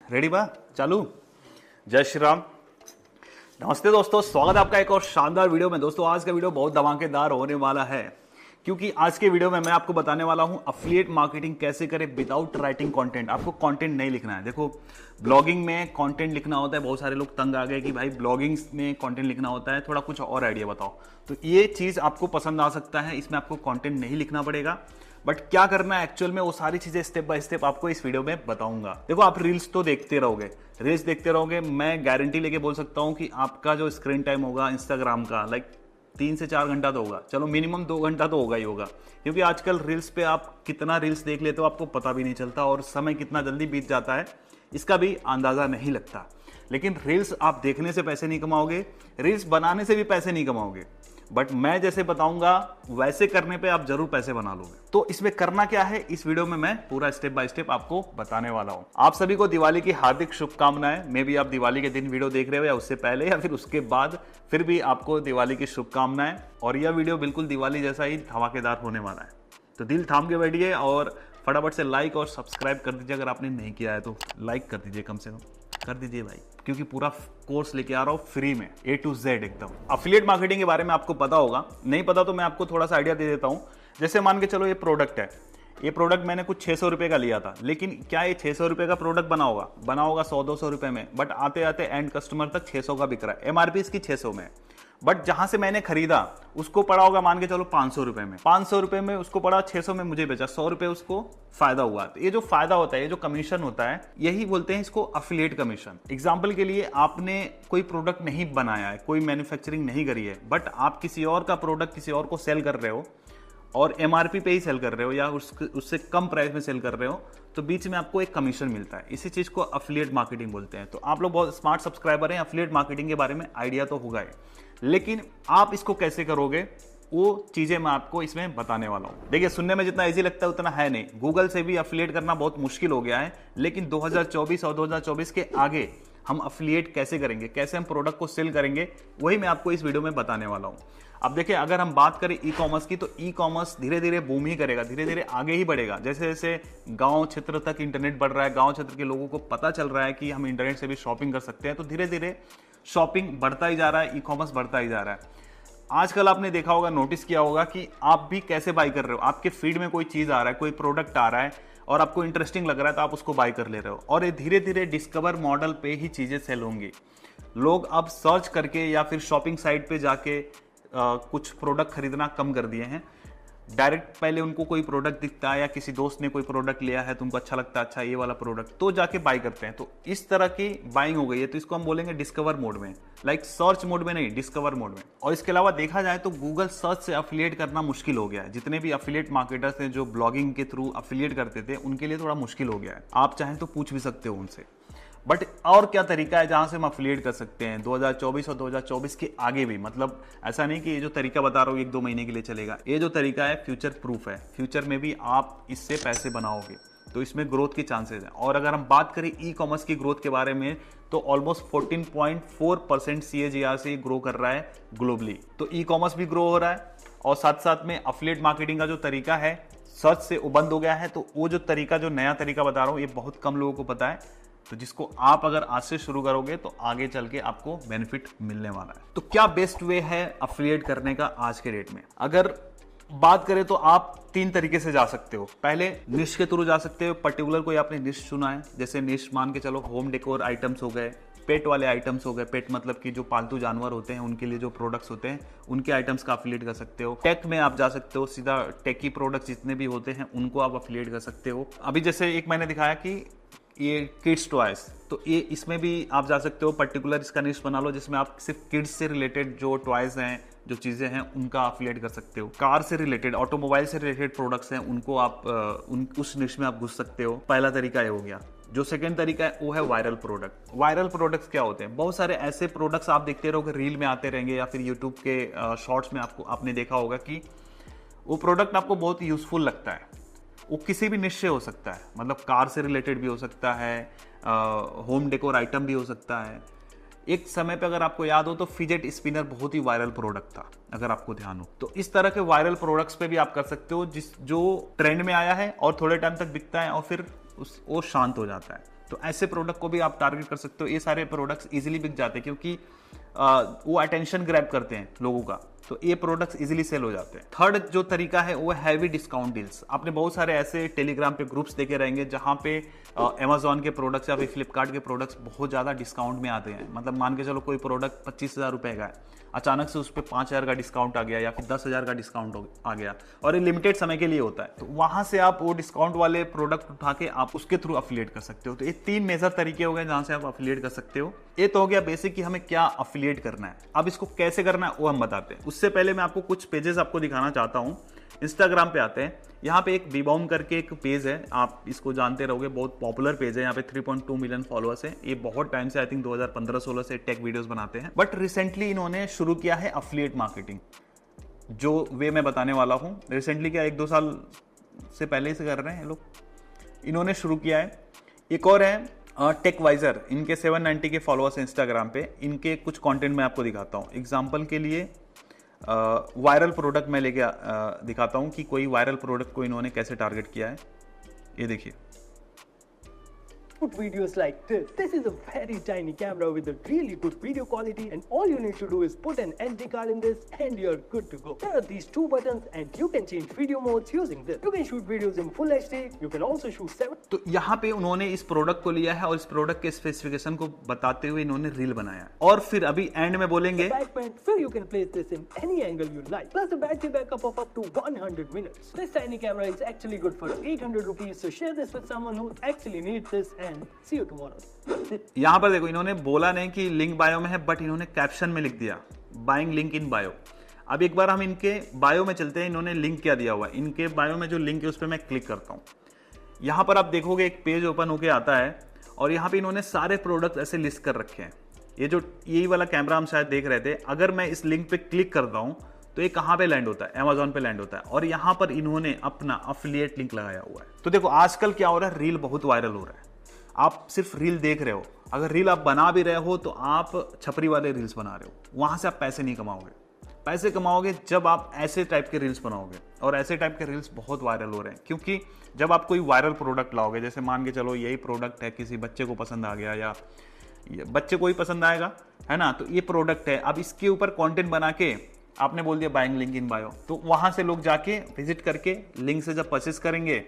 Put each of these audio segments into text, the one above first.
Ready बा चालू। जय श्री राम। नमस्ते दोस्तों, स्वागत है आपका एक और शानदार वीडियो में। दोस्तों आज का वीडियो बहुत धमाकेदार होने वाला है क्योंकि आज के वीडियो में मैं आपको बताने वाला हूं अफिलिएट मार्केटिंग कैसे करें विदाउट राइटिंग कंटेंट। आपको कंटेंट नहीं लिखना है। देखो ब्लॉगिंग में कंटेंट लिखना होता है। बहुत सारे लोग तंग आ गए कि भाई ब्लॉगिंग में कंटेंट लिखना होता है, थोड़ा कुछ और आइडिया बताओ। तो ये चीज आपको पसंद आ सकता है। इसमें आपको कंटेंट नहीं लिखना पड़ेगा, बट क्या करना है एक्चुअल में वो सारी चीजें स्टेप बाय स्टेप आपको इस वीडियो में बताऊंगा। देखो आप रील्स तो देखते रहोगे, रील्स देखते रहोगे। मैं गारंटी लेके बोल सकता हूं कि आपका जो स्क्रीन टाइम होगा इंस्टाग्राम का 3 से 4 घंटा तो होगा। चलो मिनिमम 2 घंटा तो होगा ही होगा, क्योंकि आजकल रील्स पे आप कितना रील्स देख लेते हो आपको पता भी नहीं चलता और समय कितना जल्दी बीत जाता है इसका भी अंदाजा नहीं लगता। लेकिन रील्स आप देखने से पैसे नहीं कमाओगे, रील्स बनाने से भी पैसे नहीं कमाओगे, बट मैं जैसे बताऊंगा वैसे करने पे आप जरूर पैसे बना लोगे। तो इसमें करना क्या है इस वीडियो में मैं पूरा स्टेप बाय स्टेप आपको बताने वाला हूं। आप सभी को दिवाली की हार्दिक शुभकामनाएं। मे भी आप दिवाली के दिन वीडियो देख रहे हो या उससे पहले या फिर उसके बाद, फिर भी आपको दिवाली की शुभकामनाएं। और यह वीडियो बिल्कुल दिवाली जैसा ही धमाकेदार होने वाला है। तो दिल थाम के बैठिए और फटाफट से लाइक और सब्सक्राइब कर दीजिए। अगर आपने नहीं किया है तो लाइक कर दीजिए, कम से कम कर दीजिए भाई, क्योंकि पूरा कोर्स लेके आ रहा हूं फ्री में A to Z एकदम। अफिलिएट मार्केटिंग के बारे में आपको पता होगा, नहीं पता तो मैं आपको थोड़ा सा आइडिया दे देता हूं। जैसे मान के चलो ये प्रोडक्ट है, ये प्रोडक्ट मैंने कुछ 600 रुपए का लिया था, लेकिन क्या ये 600 रुपए का प्रोडक्ट बना होगा 100-200 रुपए में, बट आते आते एंड कस्टमर तक 600 का बिक रहा है। MRP इसकी 600 में, बट जहां से मैंने खरीदा उसको पड़ा होगा मान के चलो 500 रुपए में। 500 रुपए में उसको पड़ा, 600 में मुझे बेचा, 100 रुपए उसको फायदा हुआ। तो ये जो फायदा होता है, ये जो कमीशन होता है, यही बोलते हैं इसको अफिलिएट कमीशन। एग्जांपल के लिए आपने कोई प्रोडक्ट नहीं बनाया है, कोई मैन्युफैक्चरिंग नहीं करी है, बट आप किसी और का प्रोडक्ट किसी और को सेल कर रहे हो और MRP पे ही सेल कर रहे हो या उससे कम प्राइस में सेल कर रहे हो, तो बीच में आपको एक कमीशन मिलता है। इसी चीज को अफिलिएट मार्केटिंग बोलते हैं। तो आप लोग बहुत स्मार्ट सब्सक्राइबर हैं, अफिलिएट मार्केटिंग के बारे में आइडिया तो होगा ही, लेकिन आप इसको कैसे करोगे वो चीजें मैं आपको इसमें बताने वाला हूं। देखिए सुनने में जितना इजी लगता है उतना है नहीं। गूगल से भी अफिलिएट करना बहुत मुश्किल हो गया है, लेकिन 2024 और 2024 के आगे हम अफिलिएट कैसे करेंगे, कैसे हम प्रोडक्ट को सेल करेंगे, वही मैं आपको इस वीडियो में बताने वाला हूं। अब देखिए अगर हम बात करें ई कॉमर्स की, तो ई कॉमर्स धीरे धीरे बूम ही करेगा, धीरे धीरे आगे ही बढ़ेगा। जैसे जैसे गांव क्षेत्र तक इंटरनेट बढ़ रहा है, गांव क्षेत्र के लोगों को पता चल रहा है कि हम इंटरनेट से भी शॉपिंग कर सकते हैं, तो धीरे धीरे शॉपिंग बढ़ता ही जा रहा है, ई कॉमर्स बढ़ता ही जा रहा है। आजकल आपने देखा होगा, नोटिस किया होगा कि आप भी कैसे बाय कर रहे हो। आपके फीड में कोई चीज आ रहा है, कोई प्रोडक्ट आ रहा है और आपको इंटरेस्टिंग लग रहा है तो आप उसको बाय कर ले रहे हो, और ये धीरे धीरे डिस्कवर मॉडल पे ही चीजें सेल होंगी। लोग अब सर्च करके या फिर शॉपिंग साइट पे जाके कुछ प्रोडक्ट खरीदना कम कर दिए हैं। डायरेक्ट पहले उनको कोई प्रोडक्ट दिखता है या किसी दोस्त ने कोई प्रोडक्ट लिया है तो उनको अच्छा लगता है, अच्छा ये वाला प्रोडक्ट, तो जाके बाय करते हैं। तो इस तरह की बाइंग हो गई है। तो इसको हम बोलेंगे डिस्कवर मोड में, सर्च मोड में नहीं, डिस्कवर मोड में। और इसके अलावा देखा जाए तो गूगल सर्च से अफिलिएट करना मुश्किल हो गया है। जितने भी अफिलिएट मार्केटर्स हैं जो ब्लॉगिंग के थ्रू अफिलिएट करते थे, उनके लिए थोड़ा मुश्किल हो गया है। आप चाहें तो पूछ भी सकते हो उनसे। बट और क्या तरीका है जहां से हम अफिलिएट कर सकते हैं 2024 और 2024 के आगे भी। मतलब ऐसा नहीं कि ये जो तरीका बता रहा हूं 1-2 महीने के लिए चलेगा। ये जो तरीका है फ्यूचर प्रूफ है, फ्यूचर में भी आप इससे पैसे बनाओगे, तो इसमें ग्रोथ की चांसेस है। और अगर हम बात करें ई कॉमर्स की ग्रोथ के बारे में, तो ऑलमोस्ट 14.4% CAGR से ग्रो कर रहा है ग्लोबली। तो ई कॉमर्स भी ग्रो हो रहा है और साथ साथ में अफिलिएट मार्केटिंग का जो तरीका है सर्च से वो बंद हो गया है। तो वो जो तरीका, जो नया तरीका बता रहा हूं, ये बहुत कम लोगों को पता है। तो जिसको आप अगर आज से शुरू करोगे तो आगे चल के आपको बेनिफिट मिलने वाला है। तो क्या बेस्ट वे है अफिलिएट करने का आज के डेट में? अगर बात करें तो आप 3 तरीके से जा सकते हो। पहले निश के थ्रू जा सकते हो। पर्टिकुलर कोई आपने निश चुना है, जैसे निश मान के चलो होम डेकोर आइटम्स हो गए, पेट वाले आइटम्स हो गए। पेट मतलब कि जो पालतू जानवर होते हैं उनके लिए जो प्रोडक्ट्स होते हैं, उनके आइटम्स का अफिलिएट कर सकते हो। टेक में आप जा सकते हो, सीधा टेकी प्रोडक्ट्स जितने भी होते हैं उनको आप अफिलिएट कर सकते हो। अभी जैसे एक मैंने दिखाया कि ये किड्स टॉयज, तो ये इसमें भी आप जा सकते हो। पर्टिकुलर इसका निश बना लो जिसमें आप सिर्फ किड्स से रिलेटेड जो टॉयज हैं, जो चीजें हैं, उनका अफिलिएट कर सकते हो। कार से रिलेटेड, ऑटोमोबाइल से रिलेटेड प्रोडक्ट्स हैं, उनको आप उस निश में आप घुस सकते हो। पहला तरीका ये हो गया। जो सेकंड तरीका है वो है वायरल प्रोडक्ट। वायरल प्रोडक्ट्स क्या होते हैं? बहुत सारे ऐसे प्रोडक्ट्स आप देखते रहोगे, रील में आते रहेंगे या फिर यूट्यूब के शॉर्ट्स में आपने देखा होगा कि वो प्रोडक्ट आपको बहुत यूजफुल लगता है। वो किसी भी निश से हो सकता है, मतलब कार से रिलेटेड भी हो सकता है, होम डेकोर आइटम भी हो सकता है। एक समय पे अगर आपको याद हो तो फिजेट स्पिनर बहुत ही वायरल प्रोडक्ट था, अगर आपको ध्यान हो तो। इस तरह के वायरल प्रोडक्ट्स पे भी आप कर सकते हो जो ट्रेंड में आया है और थोड़े टाइम तक बिकता है और फिर वो शांत हो जाता है। तो ऐसे प्रोडक्ट को भी आप टारगेट कर सकते हो। ये सारे प्रोडक्ट्स इजीली बिक जाते हैं क्योंकि वो अटेंशन ग्रैब करते हैं लोगों का, तो ये प्रोडक्ट्स इजीली सेल हो जाते हैं। थर्ड जो तरीका है वो हैवी डिस्काउंट डील्स। आपने बहुत सारे ऐसे टेलीग्राम पे ग्रुप्स देखे रहेंगे जहां पे अमेजॉन के प्रोडक्ट्स या फिर फ्लिपकार्ट के प्रोडक्ट्स बहुत ज्यादा डिस्काउंट में आते हैं। मतलब मान के चलो कोई प्रोडक्ट 25,000 रुपए का है, अचानक से उस पर 5,000 का डिस्काउंट आ गया या फिर 10,000 का डिस्काउंट आ गया, और ये लिमिटेड समय के लिए होता है। तो वहां से आप वो डिस्काउंट वाले प्रोडक्ट उठा के आप उसके थ्रू अफिलिएट कर सकते हो। तो ये 3 मेजर तरीके हो गए जहां से आप अफिलिएट कर सकते हो। ये तो हो गया बेसिक कि हमें क्या अफिलिएट करना है। अब इसको कैसे करना है वो हम बताते हैं। उससे पहले मैं आपको कुछ पेजेस आपको दिखाना चाहता हूं। इंस्टाग्राम पे आते हैं, यहाँ पे एक बीबाउम करके एक पेज है, आप इसको जानते रहोगे, बहुत पॉपुलर पेज है। यहाँ पे 3.2 मिलियन फॉलोअर्स है। ये बहुत टाइम से, आई थिंक 2015-16 से टेक वीडियोस बनाते हैं, बट रिसेंटली इन्होंने शुरू किया है अफिलिएट मार्केटिंग। जो वे मैं बताने वाला हूं, रिसेंटली क्या 1-2 साल से पहले से कर रहे हैं लोग, इन्होंने शुरू किया है। एक और है टेकवाइजर, इनके 790 के फॉलोअर्स हैं इंस्टाग्राम पे। इनके कुछ कंटेंट मैं आपको दिखाता हूं। एग्जांपल के लिए वायरल प्रोडक्ट मैं लेके दिखाता हूं कि कोई वायरल प्रोडक्ट को इन्होंने कैसे टारगेट किया है। ये देखिए, Put videos like this. This is a very tiny camera with a really good video quality, and all you need to do is put an SD card in this and you're good to go. There are these 2 buttons and you can change video modes using this. You can shoot videos in full HD. You can also shoot 7. तो यहाँ पे उन्होंने इस product को लिया है और इस प्रोडक्ट के स्पेसिफिकेशन को बताते हुए इन्होंने रील बनाया है। और फिर अभी एंड में बोलेंगे Where you can place this in any angle you like. Plus a battery backup of up to 100 minutes. This tiny camera is actually good for 800 rupees. So share this with someone who actually needs this. See you tomorrow. यहां पर देखो, इन्होंने बोला नहीं कि link bio में है, but इन्होंने कैप्शन में लिख दिया बाइंग लिंक इन बायो। अब एक बार हम इनके बायो में चलते हैं। इन्होंने लिंक क्या दिया हुआ है, इनके बायो में जो लिंक है उस पर मैं क्लिक करता हूं। यहां पर आप देखोगे एक पेज ओपन होके आता है और यहां पे इन्होंने सारे प्रोडक्ट ऐसे लिस्ट कर रखे हैं। यही वाला कैमरा हम शायद देख रहे थे। अगर मैं इस लिंक पे क्लिक करता हूं तो ये कहां पे लैंड होता है, अमेजॉन पे लैंड होता है, और यहां पर इन्होंने अपना अफिलिएट लिंक लगाया हुआ है। तो देखो आजकल क्या हो रहा है, रील बहुत वायरल हो रहा है। आप सिर्फ रील देख रहे हो, अगर रील आप बना भी रहे हो तो आप छपरी वाले रील्स बना रहे हो, वहां से आप पैसे नहीं कमाओगे। पैसे कमाओगे जब आप ऐसे टाइप के रील्स बनाओगे, और ऐसे टाइप के रील्स बहुत वायरल हो रहे हैं। क्योंकि जब आप कोई वायरल प्रोडक्ट लाओगे, जैसे मान के चलो यही प्रोडक्ट है, किसी बच्चे को पसंद आ गया या बच्चे को ही पसंद आएगा, है ना, तो ये प्रोडक्ट है। अब इसके ऊपर कंटेंट बना के आपने बोल दिया बाइंग लिंक इन बायो, तो वहां से लोग जाके विजिट करके लिंक से जब परचेस करेंगे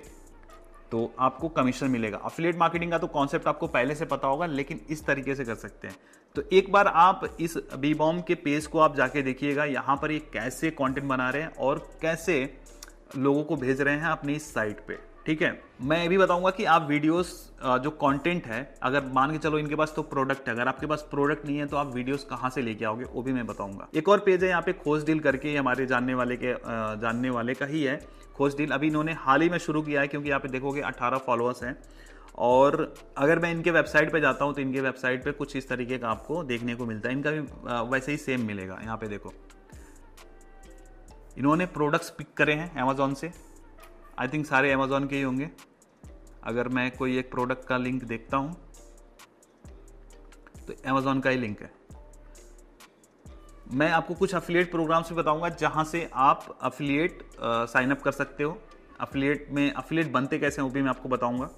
तो आपको कमीशन मिलेगा। अफिलिएट मार्केटिंग का तो कॉन्सेप्ट आपको पहले से पता होगा, लेकिन इस तरीके से कर सकते हैं। तो एक बार आप इस बीबॉम के पेज को आप जाके देखिएगा, यहां पर ये कैसे कंटेंट बना रहे हैं और कैसे लोगों को भेज रहे हैं अपनी इस साइट पे। ठीक है, मैं ये भी बताऊंगा कि आप वीडियोस जो कंटेंट है, अगर मान के चलो इनके पास तो प्रोडक्ट है, अगर आपके पास प्रोडक्ट नहीं है तो आप वीडियोस कहां से लेके आओगे वो भी मैं बताऊंगा। एक और पेज है यहाँ पे खोज डील करके, हमारे जानने वाले का ही है खोज डील। अभी इन्होंने हाल ही में शुरू किया है, क्योंकि यहाँ पे देखोगे 18 फॉलोअर्स हैं। और अगर मैं इनके वेबसाइट पे जाता हूँ तो इनके वेबसाइट पे कुछ इस तरीके का आपको देखने को मिलता है। इनका भी वैसे ही सेम मिलेगा। यहाँ पे देखो, इन्होंने प्रोडक्ट्स पिक करे हैं अमेजॉन से। आई थिंक सारे अमेजॉन के ही होंगे। अगर मैं कोई एक प्रोडक्ट का लिंक देखता हूं तो अमेजॉन का ही लिंक है। मैं आपको कुछ अफिलिएट प्रोग्राम्स भी बताऊंगा जहां से आप अफिलिएट साइन अप कर सकते हो। अफिलिएट बनते कैसे हैं वो भी मैं आपको बताऊंगा,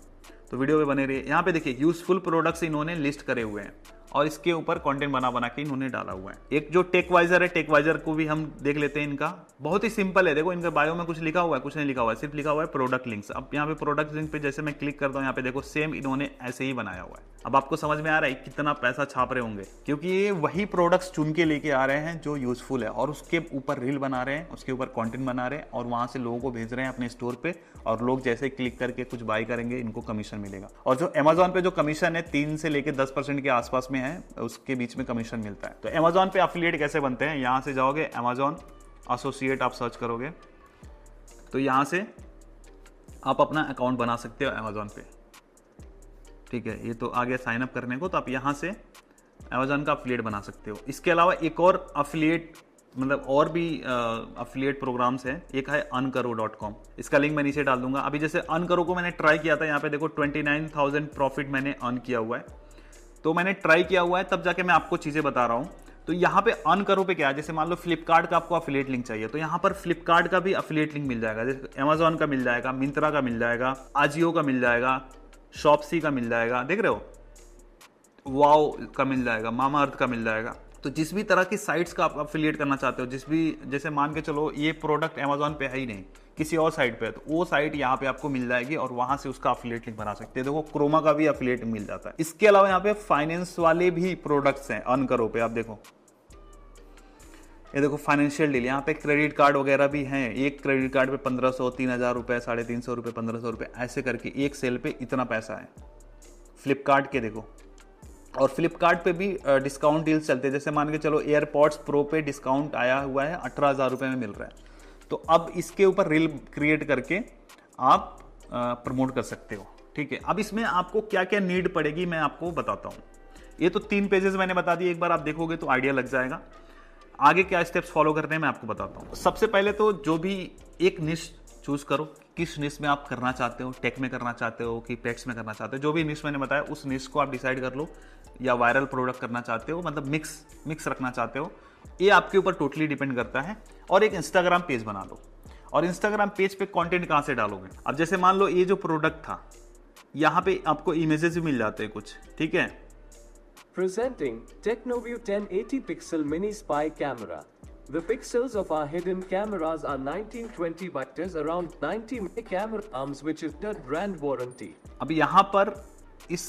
तो वीडियो में बने रहिए। यहाँ पे देखिए यूजफुल प्रोडक्ट्स इन्होंने लिस्ट करे हुए हैं और इसके ऊपर कंटेंट बना के इन्होंने डाला हुआ है। एक जो टेकवाइजर है, टेकवाइजर को भी हम देख लेते हैं। इनका बहुत ही सिंपल है। देखो इनका बायो में कुछ लिखा हुआ है, कुछ नहीं लिखा हुआ है, सिर्फ लिखा हुआ है प्रोडक्ट लिंक्स। अब यहाँ पे प्रोडक्ट लिंक पे जैसे मैं क्लिक करता हूँ, यहाँ पे देखो सेम इन्होंने ऐसे ही बनाया हुआ है। अब आपको समझ में आ रहा है कितना पैसा छाप रहे होंगे, क्योंकि ये वही प्रोडक्ट्स चुन के लेके आ रहे हैं जो यूजफुल है और उसके ऊपर रील बना रहे हैं, उसके ऊपर कंटेंट बना रहे हैं और वहां से लोगों को भेज रहे हैं अपने स्टोर पे, और लोग जैसे क्लिक करके कुछ बाई करेंगे इनको कमीशन मिलेगा। और जो अमेजॉन पे जो कमीशन है 3 से लेकर 10% के आसपास में है, उसके बीच में कमीशन मिलता है। तो अमेजॉन पे अफिलिएट कैसे बनते हैं, यहां से जाओगे अमेजॉन एसोसिएट आप सर्च करोगे तो यहां से आप अपना अकाउंट बना सकते हो अमेजॉन पे। ठीक है, ये तो आ गया साइन अप करने को, तो आप यहां से अमेजॉन का अफिलिएट बना सकते हो। इसके अलावा एक और अफिलिएट मतलब और भी अफिलिएट प्रोग्राम्स हैं। एक है unkaro.com, इसका लिंक मैं नीचे डाल दूंगा। अभी जैसे unkaro को मैंने ट्राई किया था, यहाँ पे देखो 29,000 प्रॉफिट मैंने अर्न किया हुआ है। तो मैंने ट्राई किया हुआ है, तब जाके मैं आपको चीजें बता रहा हूं। तो यहाँ पे unkaro पे क्या है, जैसे मान लो फ्लिपकार्ट का आपको अफिलिएट लिंक चाहिए, तो यहाँ पर फ्लिपकार्ट का भी अफिलिएट लिंक मिल जाएगा, जैसे अमेजॉन का मिल जाएगा, मिंत्रा का मिल जाएगा, आजियो का मिल जाएगा, शॉप्सी का मिल जाएगा, देख रहे हो, वाओ का मिल जाएगा, मामा अर्थ का मिल जाएगा। तो जिस भी तरह की साइट्स का आप अफिलिएट करना चाहते हो, जिस भी, जैसे मान के चलो ये प्रोडक्ट अमेजोन पे है ही नहीं, किसी और साइट पे है, तो वो साइट यहाँ पे आपको मिल जाएगी और वहां से उसका अफिलिएट लिंक बना सकते हैं। देखो क्रोमा का भी अफिलिएट मिल जाता है। इसके अलावा यहाँ पे फाइनेंस वाले भी प्रोडक्ट्स हैं, अर्न करो पे आप देखो, ये देखो फाइनेंशियल डील, यहाँ पे क्रेडिट कार्ड वगैरह भी हैं। एक क्रेडिट कार्ड पे 1500, 3000 रुपए, 350 रुपए, 1500 रुपए, ऐसे करके एक सेल पे इतना पैसा है। फ्लिपकार्ट के देखो, और फ्लिपकार्ट पे भी डिस्काउंट डील्स चलते हैं। जैसे मान के चलो एयरपॉड्स प्रो पे डिस्काउंट आया हुआ है, 18,000 रुपए में मिल रहा है। तो अब इसके ऊपर रील क्रिएट करके आप प्रमोट कर सकते हो। ठीक है, अब इसमें आपको क्या क्या नीड पड़ेगी मैं आपको बताता हूँ। ये तो 3 पेजेस मैंने बता दिए, एक बार आप देखोगे तो आइडिया लग जाएगा। आगे क्या स्टेप्स फॉलो करने हैं मैं आपको बताता हूँ। सबसे पहले तो जो भी एक निश चूज करो, किस निश में आप करना चाहते हो, टेक में करना चाहते हो कि पेट्स में करना चाहते हो, जो भी निश मैंने बताया उस निश को आप डिसाइड कर लो। या वायरल प्रोडक्ट करना चाहते हो, मतलब मिक्स रखना चाहते हो, ये आपके ऊपर टोटली डिपेंड करता है। और एक इंस्टाग्राम पेज बना लो, और इंस्टाग्राम पेज पे कंटेंट कहां से डालोगे। अब जैसे मान लो ये जो प्रोडक्ट था, यहाँ पे आपको इमेजेस भी मिल जाते हैं कुछ, ठीक है। Presenting TechnoView 1080 pixel mini spy camera. The pixels of our hidden cameras are 1920 by around 90 camera arms which is the brand warranty. अब यहाँ पर इस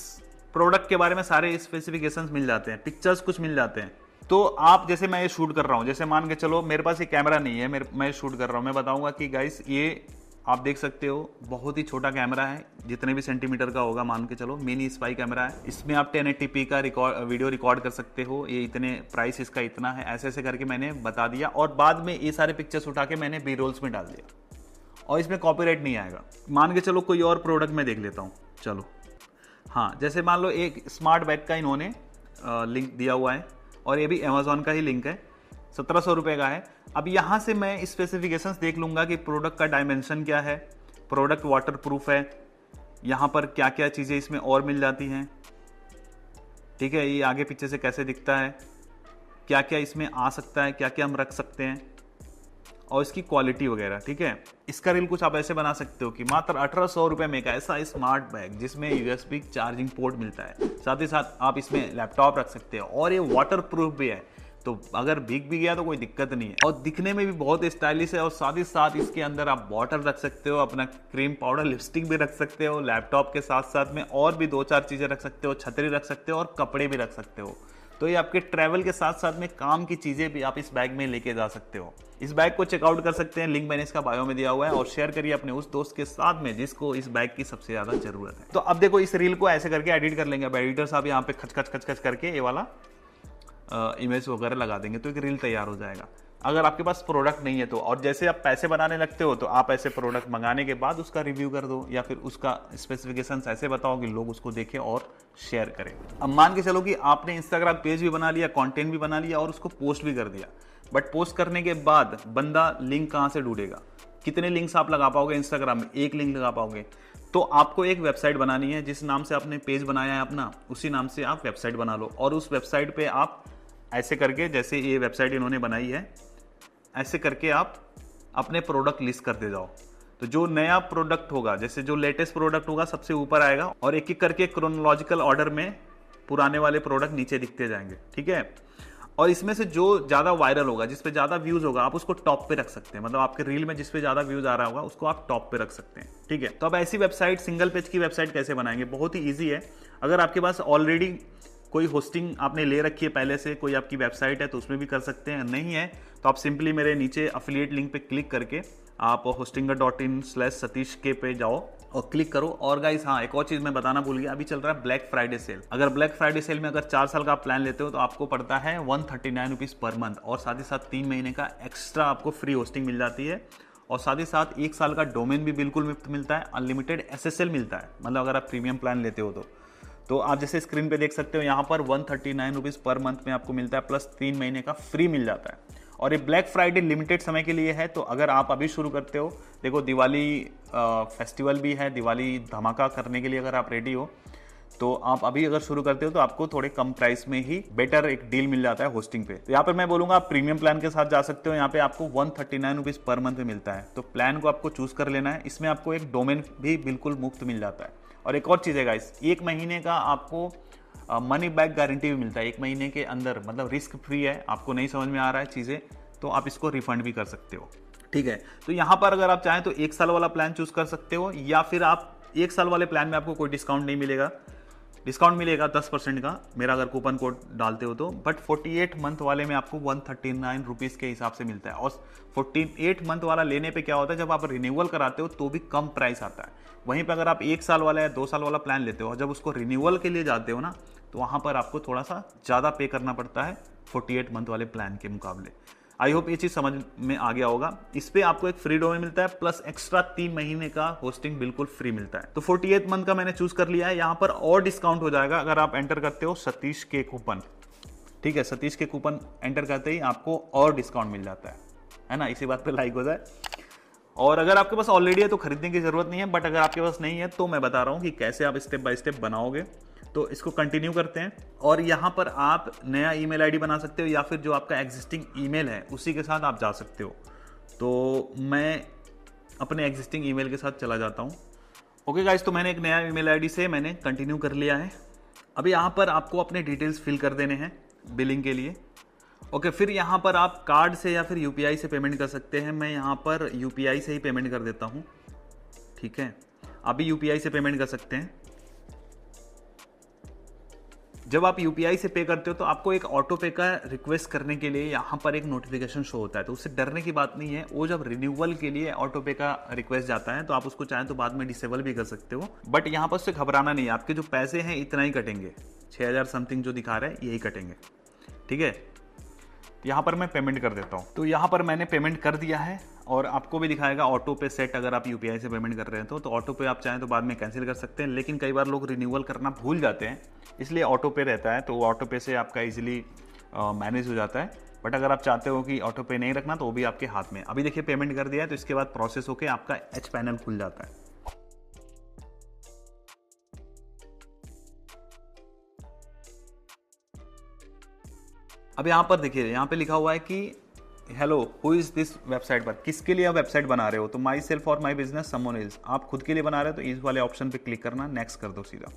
प्रोडक्ट के बारे में सारे स्पेसिफिकेशंस मिल जाते हैं, पिक्चर्स कुछ मिल जाते हैं। तो आप जैसे मैं ये शूट कर रहा हूँ, जैसे मान के चलो मेरे पास ये कैमरा नहीं है, मैं शूट कर रहा हूँ, मैं बताऊंगा कि गाइस ये आप देख सकते हो बहुत ही छोटा कैमरा है, जितने भी सेंटीमीटर का होगा मान के चलो, मिनी स्पाई कैमरा है। इसमें आप 1080p का वीडियो रिकॉर्ड कर सकते हो, ये इतने प्राइस इसका इतना है, ऐसे ऐसे करके मैंने बता दिया। और बाद में ये सारे पिक्चर्स उठा के मैंने बी रोल्स में डाल दिया, और इसमें कॉपीराइट नहीं आएगा। मान के चलो कोई और प्रोडक्ट में देख लेता हूँ, चलो हाँ, जैसे मान लो एक स्मार्ट बैग का इन्होंने लिंक दिया हुआ है, और ये भी अमेजोन का ही लिंक है, 1700 रुपए का है। अब यहां से मैं स्पेसिफिकेशंस देख लूंगा कि प्रोडक्ट का डायमेंशन क्या है, प्रोडक्ट वाटर प्रूफ है, यहां पर क्या क्या चीजें इसमें और मिल जाती हैं, ठीक है, ये आगे पीछे से कैसे दिखता है, क्या क्या इसमें आ सकता है, क्या क्या हम रख सकते हैं, और इसकी क्वालिटी वगैरह। ठीक है, इसका रील कुछ आप ऐसे बना सकते हो कि मात्र 1800 रुपए में एक ऐसा स्मार्ट बैग जिसमें यूएसबी चार्जिंग पोर्ट मिलता है, साथ ही साथ आप इसमें लैपटॉप रख सकते हो, और ये वाटर प्रूफ भी है, तो अगर भीग भी गया तो कोई दिक्कत नहीं है, और दिखने में भी बहुत स्टाइलिश है। और साथ ही साथ इसके अंदर आप बॉटल रख सकते हो, अपना क्रीम पाउडर लिपस्टिक भी रख सकते हो, लैपटॉप के साथ साथ में और भी 2-4 चीजें रख सकते हो, छतरी रख सकते हो, और कपड़े भी रख सकते हो। तो ये आपके ट्रैवल के साथ साथ में काम की चीजें भी आप इस बैग में लेके जा सकते हो। इस बैग को चेकआउट कर सकते हैं, लिंक मैंने इसका बायो में दिया हुआ है, और शेयर करिए अपने उस दोस्त के साथ में जिसको इस बैग की सबसे ज्यादा जरूरत है। तो अब देखो इस रील को ऐसे करके एडिट कर लेंगे। अब एडिटर साहब यहाँ पे खच करके ये वाला इमेज वगैरह लगा देंगे, तो एक रील तैयार हो जाएगा। अगर आपके पास प्रोडक्ट नहीं है तो, और जैसे आप पैसे बनाने लगते हो तो आप ऐसे प्रोडक्ट मंगाने के बाद उसका रिव्यू कर दो, या फिर उसका स्पेसिफिकेशंस ऐसे बताओ कि लोग उसको देखें और शेयर करें। अब मान के चलो कि आपने इंस्टाग्राम पेज भी बना लिया, कंटेंट भी बना लिया, और उसको पोस्ट भी कर दिया, बट पोस्ट करने के बाद बंदा लिंक कहाँ से ढूंढेगा, कितने लिंक्स आप लगा पाओगे इंस्टाग्राम में, एक लिंक लगा पाओगे। तो आपको एक वेबसाइट बनानी है, जिस नाम से आपने पेज बनाया है अपना, उसी नाम से आप वेबसाइट बना लो, और उस वेबसाइट पे आप ऐसे करके, जैसे ये वेबसाइट इन्होंने बनाई है, ऐसे करके आप अपने प्रोडक्ट लिस्ट करते जाओ। तो जो नया प्रोडक्ट होगा, जैसे जो लेटेस्ट प्रोडक्ट होगा सबसे ऊपर आएगा, और एक एक करके क्रोनोलॉजिकल ऑर्डर में पुराने वाले प्रोडक्ट नीचे दिखते जाएंगे। ठीक है, और इसमें से जो ज्यादा वायरल होगा, जिस पे ज्यादा व्यूज होगा, आप उसको टॉप पे रख सकते हैं। मतलब आपके रील में जिस पे ज्यादा व्यूज आ रहा होगा उसको आप टॉप पे रख सकते हैं। ठीक है, तो अब ऐसी वेबसाइट, सिंगल पेज की वेबसाइट कैसे बनाएंगे, बहुत ही ईजी है। अगर आपके पास ऑलरेडी कोई होस्टिंग आपने ले रखी है पहले से, कोई आपकी वेबसाइट है, तो उसमें भी कर सकते हैं। नहीं है तो आप सिंपली मेरे नीचे अफिलिएट लिंक पे क्लिक करके आप hostinger.in/satish पे जाओ और क्लिक करो। और गाइस हाँ, एक और चीज मैं बताना भूल गया, अभी चल रहा है ब्लैक फ्राइडे सेल। अगर ब्लैक फ्राइडे सेल में अगर 4 साल का आप प्लान लेते हो तो आपको पड़ता है 139 रुपीज पर मंथ, और साथ ही साथ 3 महीने का एक्स्ट्रा आपको फ्री होस्टिंग मिल जाती है, और साथ ही साथ 1 साल का डोमेन भी बिल्कुल मुफ्त मिलता है, अनलिमिटेड SSL मिलता है, मतलब अगर आप प्रीमियम प्लान लेते हो तो आप जैसे स्क्रीन पे देख सकते हो यहाँ पर 139 रुपीज पर मंथ में आपको मिलता है, प्लस 3 महीने का फ्री मिल जाता है। और ये ब्लैक फ्राइडे लिमिटेड समय के लिए है, तो अगर आप अभी शुरू करते हो, देखो दिवाली फेस्टिवल भी है, दिवाली धमाका करने के लिए अगर आप रेडी हो तो आप अभी अगर शुरू करते हो तो आपको थोड़े कम प्राइस में ही बेटर एक डील मिल जाता है होस्टिंग पे। तो यहाँ पर मैं बोलूंगा आप प्रीमियम प्लान के साथ जा सकते हो, यहाँ पे आपको 139 रुपीज पर मंथ में मिलता है। तो प्लान को आपको चूज कर लेना है, इसमें आपको एक डोमेन भी बिल्कुल मुफ्त मिल जाता है, और एक और चीज़ है गाइस, 1 महीने का आपको मनी बैक गारंटी भी मिलता है 1 महीने के अंदर, मतलब रिस्क फ्री है। आपको नहीं समझ में आ रहा है चीज़ें तो आप इसको रिफंड भी कर सकते हो, ठीक है। तो यहाँ पर अगर आप चाहें तो 1 साल वाला प्लान चूज कर सकते हो, या फिर आप 1 साल वाले प्लान में आपको कोई डिस्काउंट नहीं मिलेगा, डिस्काउंट मिलेगा 10% का मेरा अगर कूपन कोड डालते हो तो, बट 48 मंथ वाले में आपको 139 रुपीज़ के हिसाब से मिलता है। और 48 मंथ वाला लेने पे क्या होता है, जब आप रिन्यूअल कराते हो तो भी कम प्राइस आता है। वहीं पर अगर आप 1 साल वाला या 2 साल वाला प्लान लेते हो, जब उसको रिन्यूअल के लिए जाते हो ना, तो वहाँ पर आपको थोड़ा सा ज़्यादा पे करना पड़ता है 48 मंथ वाले प्लान के मुकाबले। आई होप ये चीज़ समझ में आ गया होगा। इस पे आपको एक फ्री डोमेन मिलता है प्लस एक्स्ट्रा 3 महीने का होस्टिंग बिल्कुल फ्री मिलता है। तो 48 मंथ का मैंने चूज कर लिया है। यहाँ पर और डिस्काउंट हो जाएगा अगर आप एंटर करते हो सतीश के कूपन, ठीक है। सतीश के कूपन एंटर करते ही आपको और डिस्काउंट मिल जाता है ना। इसी बात पे लाइक हो जाए। और अगर आपके पास ऑलरेडी है तो खरीदने की जरूरत नहीं है, बट अगर आपके पास नहीं है तो मैं बता रहा हूँ कि कैसे आप स्टेप बाय स्टेप बनाओगे। तो इसको कंटिन्यू करते हैं, और यहाँ पर आप नया ईमेल आईडी बना सकते हो, या फिर जो आपका एग्जिस्टिंग ईमेल है उसी के साथ आप जा सकते हो। तो मैं अपने एग्जिस्टिंग ईमेल के साथ चला जाता हूँ। ओके गाइस, तो मैंने एक नया ईमेल आईडी से मैंने कंटिन्यू कर लिया है। अभी यहाँ पर आपको अपने डिटेल्स फिल कर देने हैं बिलिंग के लिए। ओके, फिर यहाँ पर आप कार्ड से या फिर यूपीआई से पेमेंट कर सकते हैं। मैं यहाँ पर यूपीआई से ही पेमेंट कर देता हूँ, ठीक है। आप भी यूपीआई से पेमेंट कर सकते हैं। जब आप यूपीआई से पे करते हो तो आपको एक ऑटो पे का रिक्वेस्ट करने के लिए यहाँ पर एक नोटिफिकेशन शो होता है, तो उससे डरने की बात नहीं है। वो जब रिन्यूअल के लिए ऑटो पे का रिक्वेस्ट जाता है तो आप उसको चाहें तो बाद में डिसेबल भी कर सकते हो, बट यहाँ पर उससे घबराना नहीं है। आपके जो पैसे हैं इतना ही कटेंगे, 6000 समथिंग जो दिखा रहा है यही कटेंगे, ठीक है। यहाँ पर मैं पेमेंट कर देता हूँ। तो यहाँ पर मैंने पेमेंट कर दिया है, और आपको भी दिखाएगा ऑटो पे सेट। अगर आप यूपीआई से पेमेंट कर रहे हैं तो ऑटो पे आप चाहें तो बाद में कैंसिल कर सकते हैं, लेकिन कई बार लोग रिन्यूअल करना भूल जाते हैं, इसलिए ऑटो पे रहता है। तो ऑटो पे से आपका इजीली मैनेज हो जाता है। बट अगर आप चाहते हो कि ऑटो पे नहीं रखना तो वो भी आपके हाथ में। अभी देखिए पेमेंट कर दिया है, तो इसके बाद प्रोसेस होकर आपका एच पैनल खुल जाता है। अब यहाँ पर देखिए, यहाँ पे लिखा हुआ है कि hello who is this website पर, किसके लिए आप वेबसाइट बना रहे हो। तो माई सेल्फ और माई बिजनेस समवन एल्स, आप खुद के लिए बना रहे हो तो इस वाले ऑप्शन पे क्लिक करना, नेक्स्ट कर दो सीधा।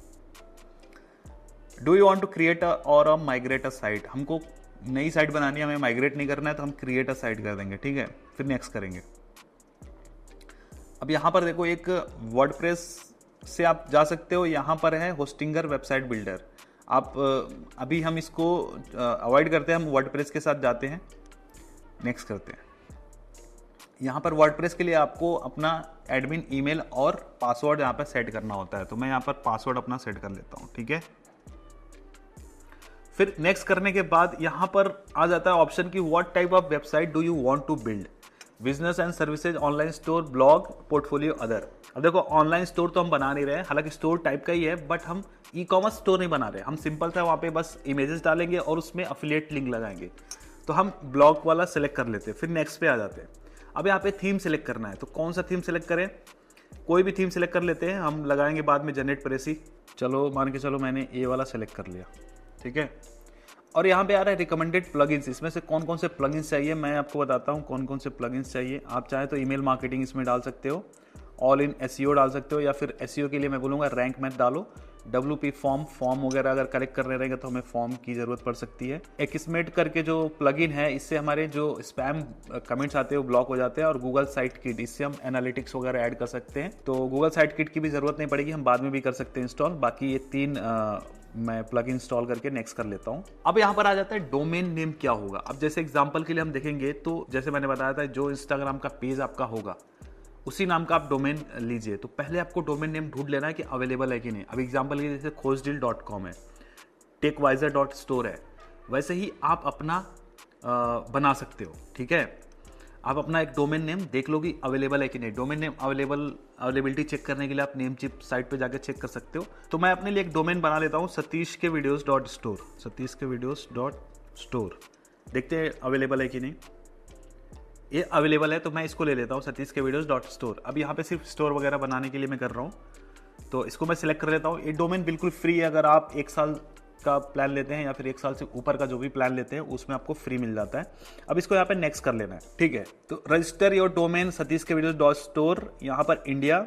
Do you want to create or uh migrate a site, हमको नई साइट बनानी है, हमें माइग्रेट नहीं करना है, तो हम क्रिएट अ साइट कर देंगे, ठीक है। फिर नेक्स्ट करेंगे। अब यहाँ पर देखो एक वर्डप्रेस से आप जा सकते हो, यहाँ पर है होस्टिंगर वेबसाइट बिल्डर। आप अभी हम इसको अवॉइड करते हैं, हम वर्डप्रेस के साथ जाते हैं, नेक्स्ट करते हैं। यहाँ पर वर्डप्रेस के लिए आपको अपना एडमिन ईमेल और पासवर्ड यहाँ पर सेट करना होता है, तो मैं यहाँ पर पासवर्ड अपना सेट कर लेता हूँ, ठीक है। फिर नेक्स्ट करने के बाद यहाँ पर आ जाता है ऑप्शन की what type of website do you want to build, business and services, online store, blog, portfolio, other. अब देखो ऑनलाइन स्टोर तो हम बना नहीं रहे हैं, हालांकि स्टोर टाइप का ही है, बट हम ई कॉमर्स स्टोर नहीं बना रहे। हम सिंपल था वहाँ पे बस इमेजेस डालेंगे और उसमें अफिलिएट लिंक लगाएंगे। तो हम ब्लॉग वाला सेलेक्ट कर लेते हैं, फिर नेक्स्ट पे आ जाते हैं। अब यहाँ पे थीम सेलेक्ट करना है, तो कौन सा थीम सेलेक्ट करें, कोई भी थीम सेलेक्ट कर लेते हैं, हम लगाएंगे बाद में जनरेट प्रेसी। चलो मान के चलो मैंने ये वाला सेलेक्ट कर लिया, ठीक है। और यहाँ पे आ रहा है रिकमेंडेड प्लगइन्स, इसमें से कौन कौन से प्लगइन्स चाहिए मैं आपको बताता हूँ कौन कौन से प्लगइन्स चाहिए। आप चाहे तो ईमेल मार्केटिंग इसमें डाल सकते हो, ऑल इन एसईओ डाल सकते हो, या फिर एसईओ के लिए मैं बोलूँगा रैंक मैथ डालो, WP फॉर्म वगैरह अगर कलेक्ट करने रहेंगे तो हमें फॉर्म की ज़रूरत पड़ सकती है। एक्समेट करके जो प्लगइन है, इससे हमारे जो स्पैम कमेंट्स आते हैं वो ब्लॉक हो जाते हैं। और गूगल साइट किट, इससे हम एनालिटिक्स वगैरह ऐड कर सकते हैं, तो गूगल साइट किट की भी ज़रूरत नहीं पड़ेगी, हम बाद में भी कर सकते हैं इंस्टॉल। बाकी ये 3 मैं प्लग इंस्टॉल करके नेक्स्ट कर लेता हूं। अब यहां पर आ जाता है डोमेन नेम क्या होगा। अब जैसे एग्जांपल के लिए हम देखेंगे तो जैसे मैंने बताया था, जो इंस्टाग्राम का पेज आपका होगा उसी नाम का आप डोमेन लीजिए। तो पहले आपको डोमेन नेम ढूंढ लेना है कि अवेलेबल है कि नहीं। अब एग्जांपल के जैसे खोजडिल.com है, टेकवाइजर.स्टोर है, वैसे ही आप अपना बना सकते हो, ठीक है। आप अपना एक डोमेन नेम देख लो कि अवेलेबल है कि नहीं। डोमेन नेम अवेलेबिलिटी चेक करने के लिए आप नेमचिप साइट पे जाकर चेक कर सकते हो। तो मैं अपने लिए एक डोमेन बना लेता हूँ satishkevideos.store, satishkevideos.store। देखते हैं अवेलेबल है कि नहीं। ये अवेलेबल है तो मैं इसको ले लेता हूँ satishkevideos.store। अब यहाँ पे सिर्फ स्टोर वगैरह बनाने के लिए मैं कर रहा हूँ, तो इसको मैं सिलेक्ट कर लेता हूँ। ये डोमेन बिल्कुल फ्री है, अगर आप 1 साल का प्लान लेते हैं या फिर 1 साल से ऊपर का जो भी प्लान लेते हैं उसमें आपको फ्री मिल जाता है। अब इसको यहाँ पे नेक्स्ट कर लेना है, ठीक है। तो रजिस्टर योर डोमेन satishkevideos.store, यहाँ पर इंडिया,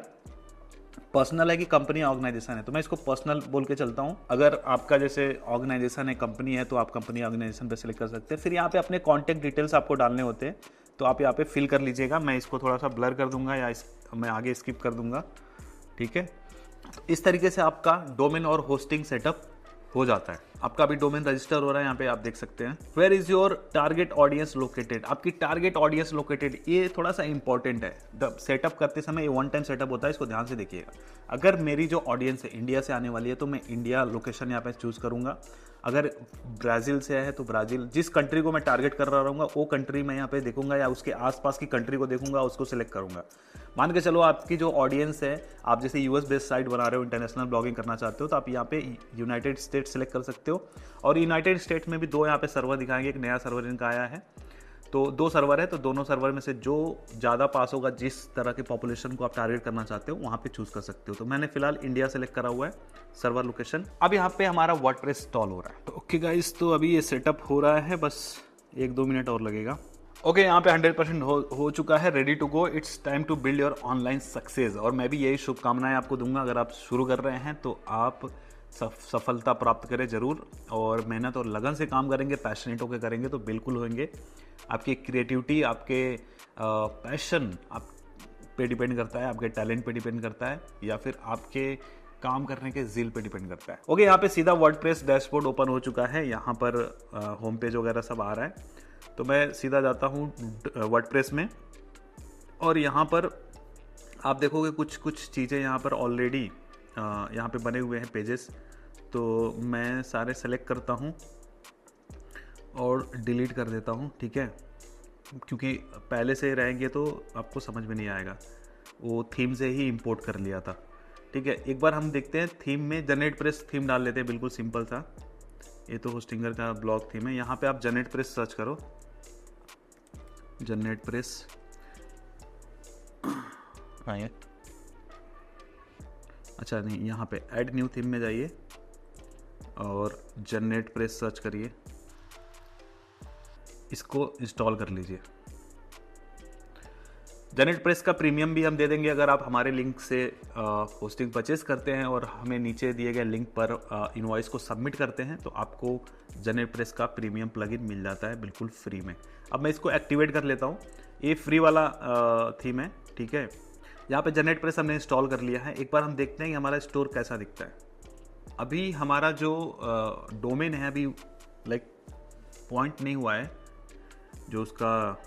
पर्सनल है कि कंपनी ऑर्गेनाइजेशन है, तो मैं इसको पर्सनल बोल के चलता हूँ। अगर आपका जैसे ऑर्गेनाइजेशन है, कंपनी है, तो आप कंपनी ऑर्गेनाइजेशन पे सिलेक्ट कर सकते हैं। फिर यहाँ पे अपने कॉन्टैक्ट डिटेल्स आपको डालने होते हैं, तो आप यहाँ पे फिल कर लीजिएगा। मैं इसको थोड़ा सा ब्लर कर दूंगा या मैं आगे स्किप कर दूंगा, ठीक है। इस तरीके से आपका डोमेन और होस्टिंग सेटअप हो जाता है। आपका अभी डोमेन रजिस्टर हो रहा है, यहाँ पे आप देख सकते हैं। Where is your target audience located, आपकी टारगेट ऑडियंस लोकेटेड, ये थोड़ा सा इंपॉर्टेंट है। सेटअप करते समय ये वन टाइम सेटअप होता है, इसको ध्यान से देखिएगा। अगर मेरी जो ऑडियंस है इंडिया से आने वाली है, तो मैं इंडिया लोकेशन यहाँ पे चूज करूंगा। अगर ब्राज़ील से है तो ब्राज़ील, जिस कंट्री को मैं टारगेट कर रहा रहूँगा वो कंट्री मैं यहाँ पे देखूंगा, या उसके आसपास की कंट्री को देखूंगा, उसको सिलेक्ट करूंगा। मान के चलो आपकी जो ऑडियंस है, आप जैसे यूएस बेस्ड साइट बना रहे हो, इंटरनेशनल ब्लॉगिंग करना चाहते हो, तो आप यहाँ पे यूनाइटेड स्टेट सेलेक्ट कर सकते हो। और यूनाइटेड स्टेट में भी 2 यहाँ पे सर्वर दिखाएंगे, एक नया सर्वर इनका आया है, तो 2 सर्वर है, तो दोनों सर्वर में से जो ज़्यादा पास होगा, जिस तरह के पॉपुलेशन को आप टारगेट करना चाहते हो, वहाँ पे चूज कर सकते हो। तो मैंने फिलहाल इंडिया सेलेक्ट करा हुआ है सर्वर लोकेशन। अब यहाँ पे हमारा वर्डप्रेस इंस्टॉल हो रहा है। तो ओके गाइस, तो अभी ये सेटअप हो रहा है, बस 1-2 मिनट और लगेगा। ओके, यहाँ पे 100% हो चुका है, ready to go. It's time to build your online success. और मैं भी यही शुभकामनाएं आपको दूंगा। अगर आप शुरू कर रहे हैं तो आप सफलता प्राप्त करें जरूर, और मेहनत और लगन से काम करेंगे, पैशनेट होकर करेंगे तो बिल्कुल होंगे। आपकी क्रिएटिविटी, आपके पैशन आप पे डिपेंड करता है, आपके टैलेंट पे डिपेंड करता है, या फिर आपके काम करने के ज़िल पे डिपेंड करता है। ओके, यहाँ पे सीधा वर्डप्रेस डैशबोर्ड ओपन हो चुका है। यहाँ पर होम पेज वगैरह सब आ रहा है, तो मैं सीधा जाता हूँ वर्डप्रेस में। और यहाँ पर आप देखोगे कुछ चीज़ें यहाँ पर ऑलरेडी यहाँ पे बने हुए हैं पेजेस, तो मैं सारे सेलेक्ट करता हूँ और डिलीट कर देता हूँ, ठीक है। क्योंकि पहले से रहेंगे तो आपको समझ में नहीं आएगा, वो थीम से ही इंपोर्ट कर लिया था, ठीक है। एक बार हम देखते हैं थीम में, जनरेट प्रेस थीम डाल लेते हैं, बिल्कुल सिंपल था। ये तो होस्टिंगर का ब्लॉग थीम है। यहाँ पे आप जनरेट प्रेस सर्च करो, जनरेट प्रेस आइए, अच्छा नहीं, यहाँ पे ऐड न्यू थीम में जाइए और जनरेट प्रेस सर्च करिए, इसको इंस्टॉल कर लीजिए। जनरेट प्रेस का प्रीमियम भी हम दे देंगे अगर आप हमारे लिंक से होस्टिंग परचेज करते हैं और हमें नीचे दिए गए लिंक पर इनवॉइस को सबमिट करते हैं, तो आपको जनरेट प्रेस का प्रीमियम प्लगइन मिल जाता है बिल्कुल फ्री में। अब मैं इसको एक्टिवेट कर लेता हूँ। ये फ्री वाला थीम है, ठीक है। यहाँ पे जनरेट प्रेस हमने इंस्टॉल कर लिया है। एक बार हम देखते हैं कि हमारा स्टोर कैसा दिखता है। अभी हमारा जो डोमेन है अभी लाइक पॉइंट नहीं हुआ है, जो उसका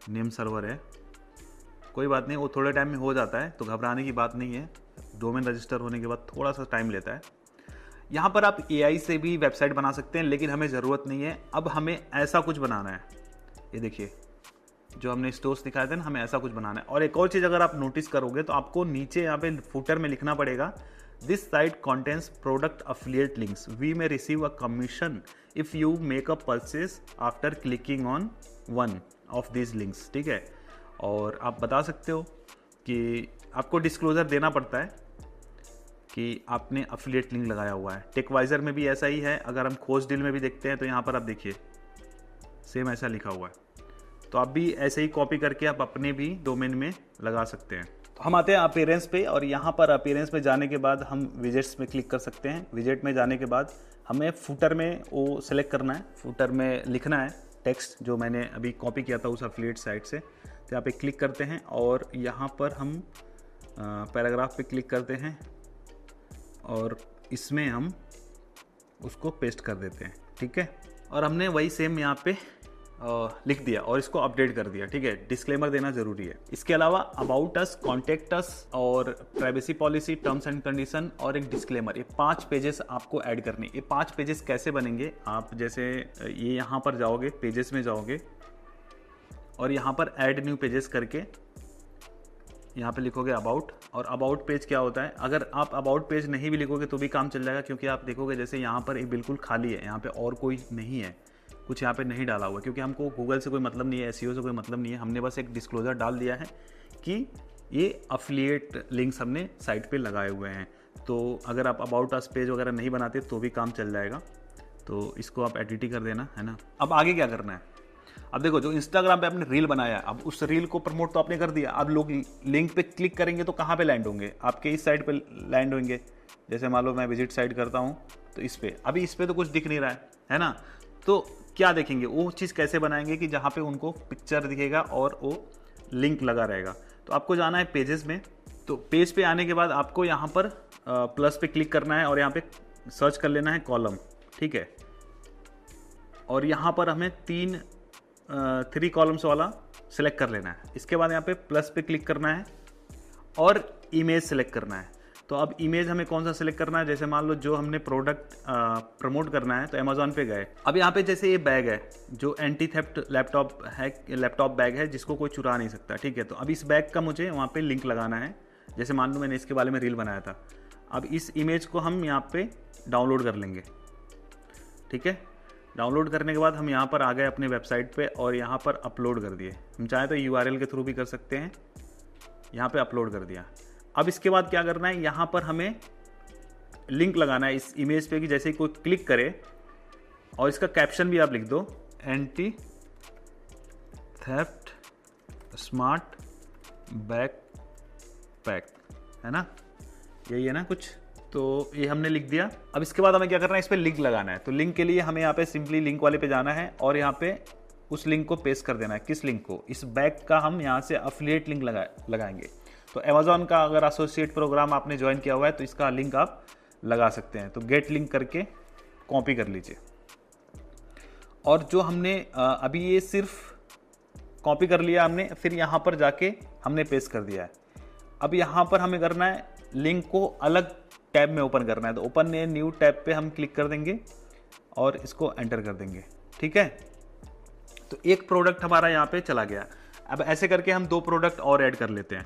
नेम सर्वर है। कोई बात नहीं, वो थोड़े टाइम में हो जाता है, तो घबराने की बात नहीं है। डोमेन रजिस्टर होने के बाद थोड़ा सा टाइम लेता है। यहाँ पर आप AI से भी वेबसाइट बना सकते हैं, लेकिन हमें ज़रूरत नहीं है। अब हमें ऐसा कुछ बनाना है, ये देखिए जो हमने स्टोर्स दिखाए थे ना, हमें ऐसा कुछ बनाना है। और एक और चीज़ अगर आप नोटिस करोगे तो आपको नीचे यहाँ पे फुटर में लिखना पड़ेगा, this site contains product affiliate links, we may receive a commission if you make a purchase after clicking on one of this links, ठीक है। और आप बता सकते हो कि आपको डिस्क्लोजर देना पड़ता है कि आपने अफिलिएट लिंक लगाया हुआ है। टेकवाइजर में भी ऐसा ही है। अगर हम खोज डील में भी देखते हैं तो यहाँ पर आप देखिए सेम ऐसा लिखा हुआ है, तो आप भी ऐसे ही कॉपी करके आप अपने भी डोमेन में लगा सकते हैं। तो हम आते हैं अपीयरेंस पे, और यहाँ पर अपीयरेंस में जाने के बाद हम विजेट्स में क्लिक कर सकते हैं। विजेट में जाने के बाद हमें फुटर में वो सिलेक्ट करना है, फुटर में लिखना है टेक्स्ट जो मैंने अभी कॉपी किया था उस अफिलिएट साइट से। तो यहाँ पे क्लिक करते हैं और यहाँ पर हम पैराग्राफ पे क्लिक करते हैं और इसमें हम उसको पेस्ट कर देते हैं, ठीक है। और हमने वही सेम यहाँ पे लिख दिया और इसको अपडेट कर दिया, ठीक है। डिस्क्लेमर देना जरूरी है। इसके अलावा अबाउट अस, कॉन्टेक्ट अस और privacy policy, terms and condition और एक डिस्क्लेमर, ये 5 पेजेस आपको ऐड करने। ये 5 पेजेस कैसे बनेंगे, आप जैसे ये यहाँ पर जाओगे, पेजेस में जाओगे और यहाँ पर ऐड न्यू पेजेस करके यहाँ पे लिखोगे अबाउट। और अबाउट पेज क्या होता है, अगर आप अबाउट पेज नहीं भी लिखोगे तो भी काम चल जाएगा, क्योंकि आप देखोगे जैसे यहाँ पर एक बिल्कुल खाली है, यहाँ पे और कोई नहीं है, कुछ यहाँ पे नहीं डाला हुआ, क्योंकि हमको गूगल से कोई मतलब नहीं है, एसईओ से कोई मतलब नहीं है। हमने बस एक डिस्क्लोजर डाल दिया है कि ये अफिलिएट लिंक्स हमने साइट पे लगाए हुए हैं। तो अगर आप अबाउट अस पेज वगैरह नहीं बनाते तो भी काम चल जाएगा। तो इसको आप एडिट कर देना, है ना। अब आगे क्या करना है, अब देखो, जो इंस्टाग्राम पे आपने रील बनाया, अब उस रील को प्रमोट तो आपने कर दिया, अब लोग लिंक पे क्लिक करेंगे तो कहाँ पे लैंड होंगे? आपके इस साइड पे लैंड होंगे। जैसे मान लो मैं विजिट साइट करता हूँ तो इस पे, अभी इस पे तो कुछ दिख नहीं रहा है ना? तो क्या देखेंगे? वो चीज़ कैसे बनाएंगे कि जहाँ पे उनको पिक्चर दिखेगा और वो लिंक लगा रहेगा। तो आपको जाना है पेजेस में। तो पेज पे आने के बाद आपको यहाँ पर प्लस पे क्लिक करना है और यहाँ पे सर्च कर लेना है कॉलम, ठीक है। और यहाँ पर हमें 3 कॉलम्स वाला सिलेक्ट कर लेना है। इसके बाद यहाँ पे प्लस पे क्लिक करना है और इमेज सेलेक्ट करना है। तो अब इमेज हमें कौन सा सिलेक्ट करना है? जैसे मान लो जो हमने प्रोडक्ट प्रमोट करना है तो अमेजोन पे गए। अब यहाँ पे जैसे ये बैग है जो एंटी थेफ्ट लैपटॉप बैग है जिसको कोई चुरा नहीं सकता, ठीक है। तो अब इस बैग का मुझे वहाँ पे लिंक लगाना है। जैसे मान लो मैंने इसके बारे में रील बनाया था, अब इस इमेज को हम यहाँ पे डाउनलोड कर लेंगे, ठीक है। डाउनलोड करने के बाद हम यहाँ पर आ गए अपने वेबसाइट पे और यहाँ पर अपलोड कर दिए। हम चाहे तो URL के थ्रू भी कर सकते हैं। यहाँ पे अपलोड कर दिया। अब इसके बाद क्या करना है? यहाँ पर हमें लिंक लगाना है इस इमेज पे कि जैसे ही कोई क्लिक करे, और इसका कैप्शन भी आप लिख दो, anti theft smart bag pack, है ना? यही है ना कुछ? तो ये हमने लिख दिया। अब इसके बाद हमें क्या करना है? इस पर लिंक लगाना है। तो लिंक के लिए हमें यहाँ पे सिंपली लिंक वाले पे जाना है और यहाँ पे उस लिंक को पेस्ट कर देना है। किस लिंक को? इस बैग का हम यहाँ से अफिलिएट लिंक लगाएंगे। तो अमेजोन का अगर एसोसिएट प्रोग्राम आपने ज्वाइन किया हुआ है तो इसका लिंक आप लगा सकते हैं। तो गेट लिंक करके कॉपी कर लीजिए। और जो हमने अभी ये सिर्फ कॉपी कर लिया हमने, फिर यहाँ पर जाके हमने पेस्ट कर दिया है। अब यहाँ पर हमें करना है लिंक को अलग टैब में ओपन करना है। तो ओपन ए न्यू टैब पे हम क्लिक कर देंगे और इसको एंटर कर देंगे, ठीक है। तो एक प्रोडक्ट हमारा यहाँ पे चला गया। अब ऐसे करके हम 2 प्रोडक्ट और ऐड कर लेते हैं।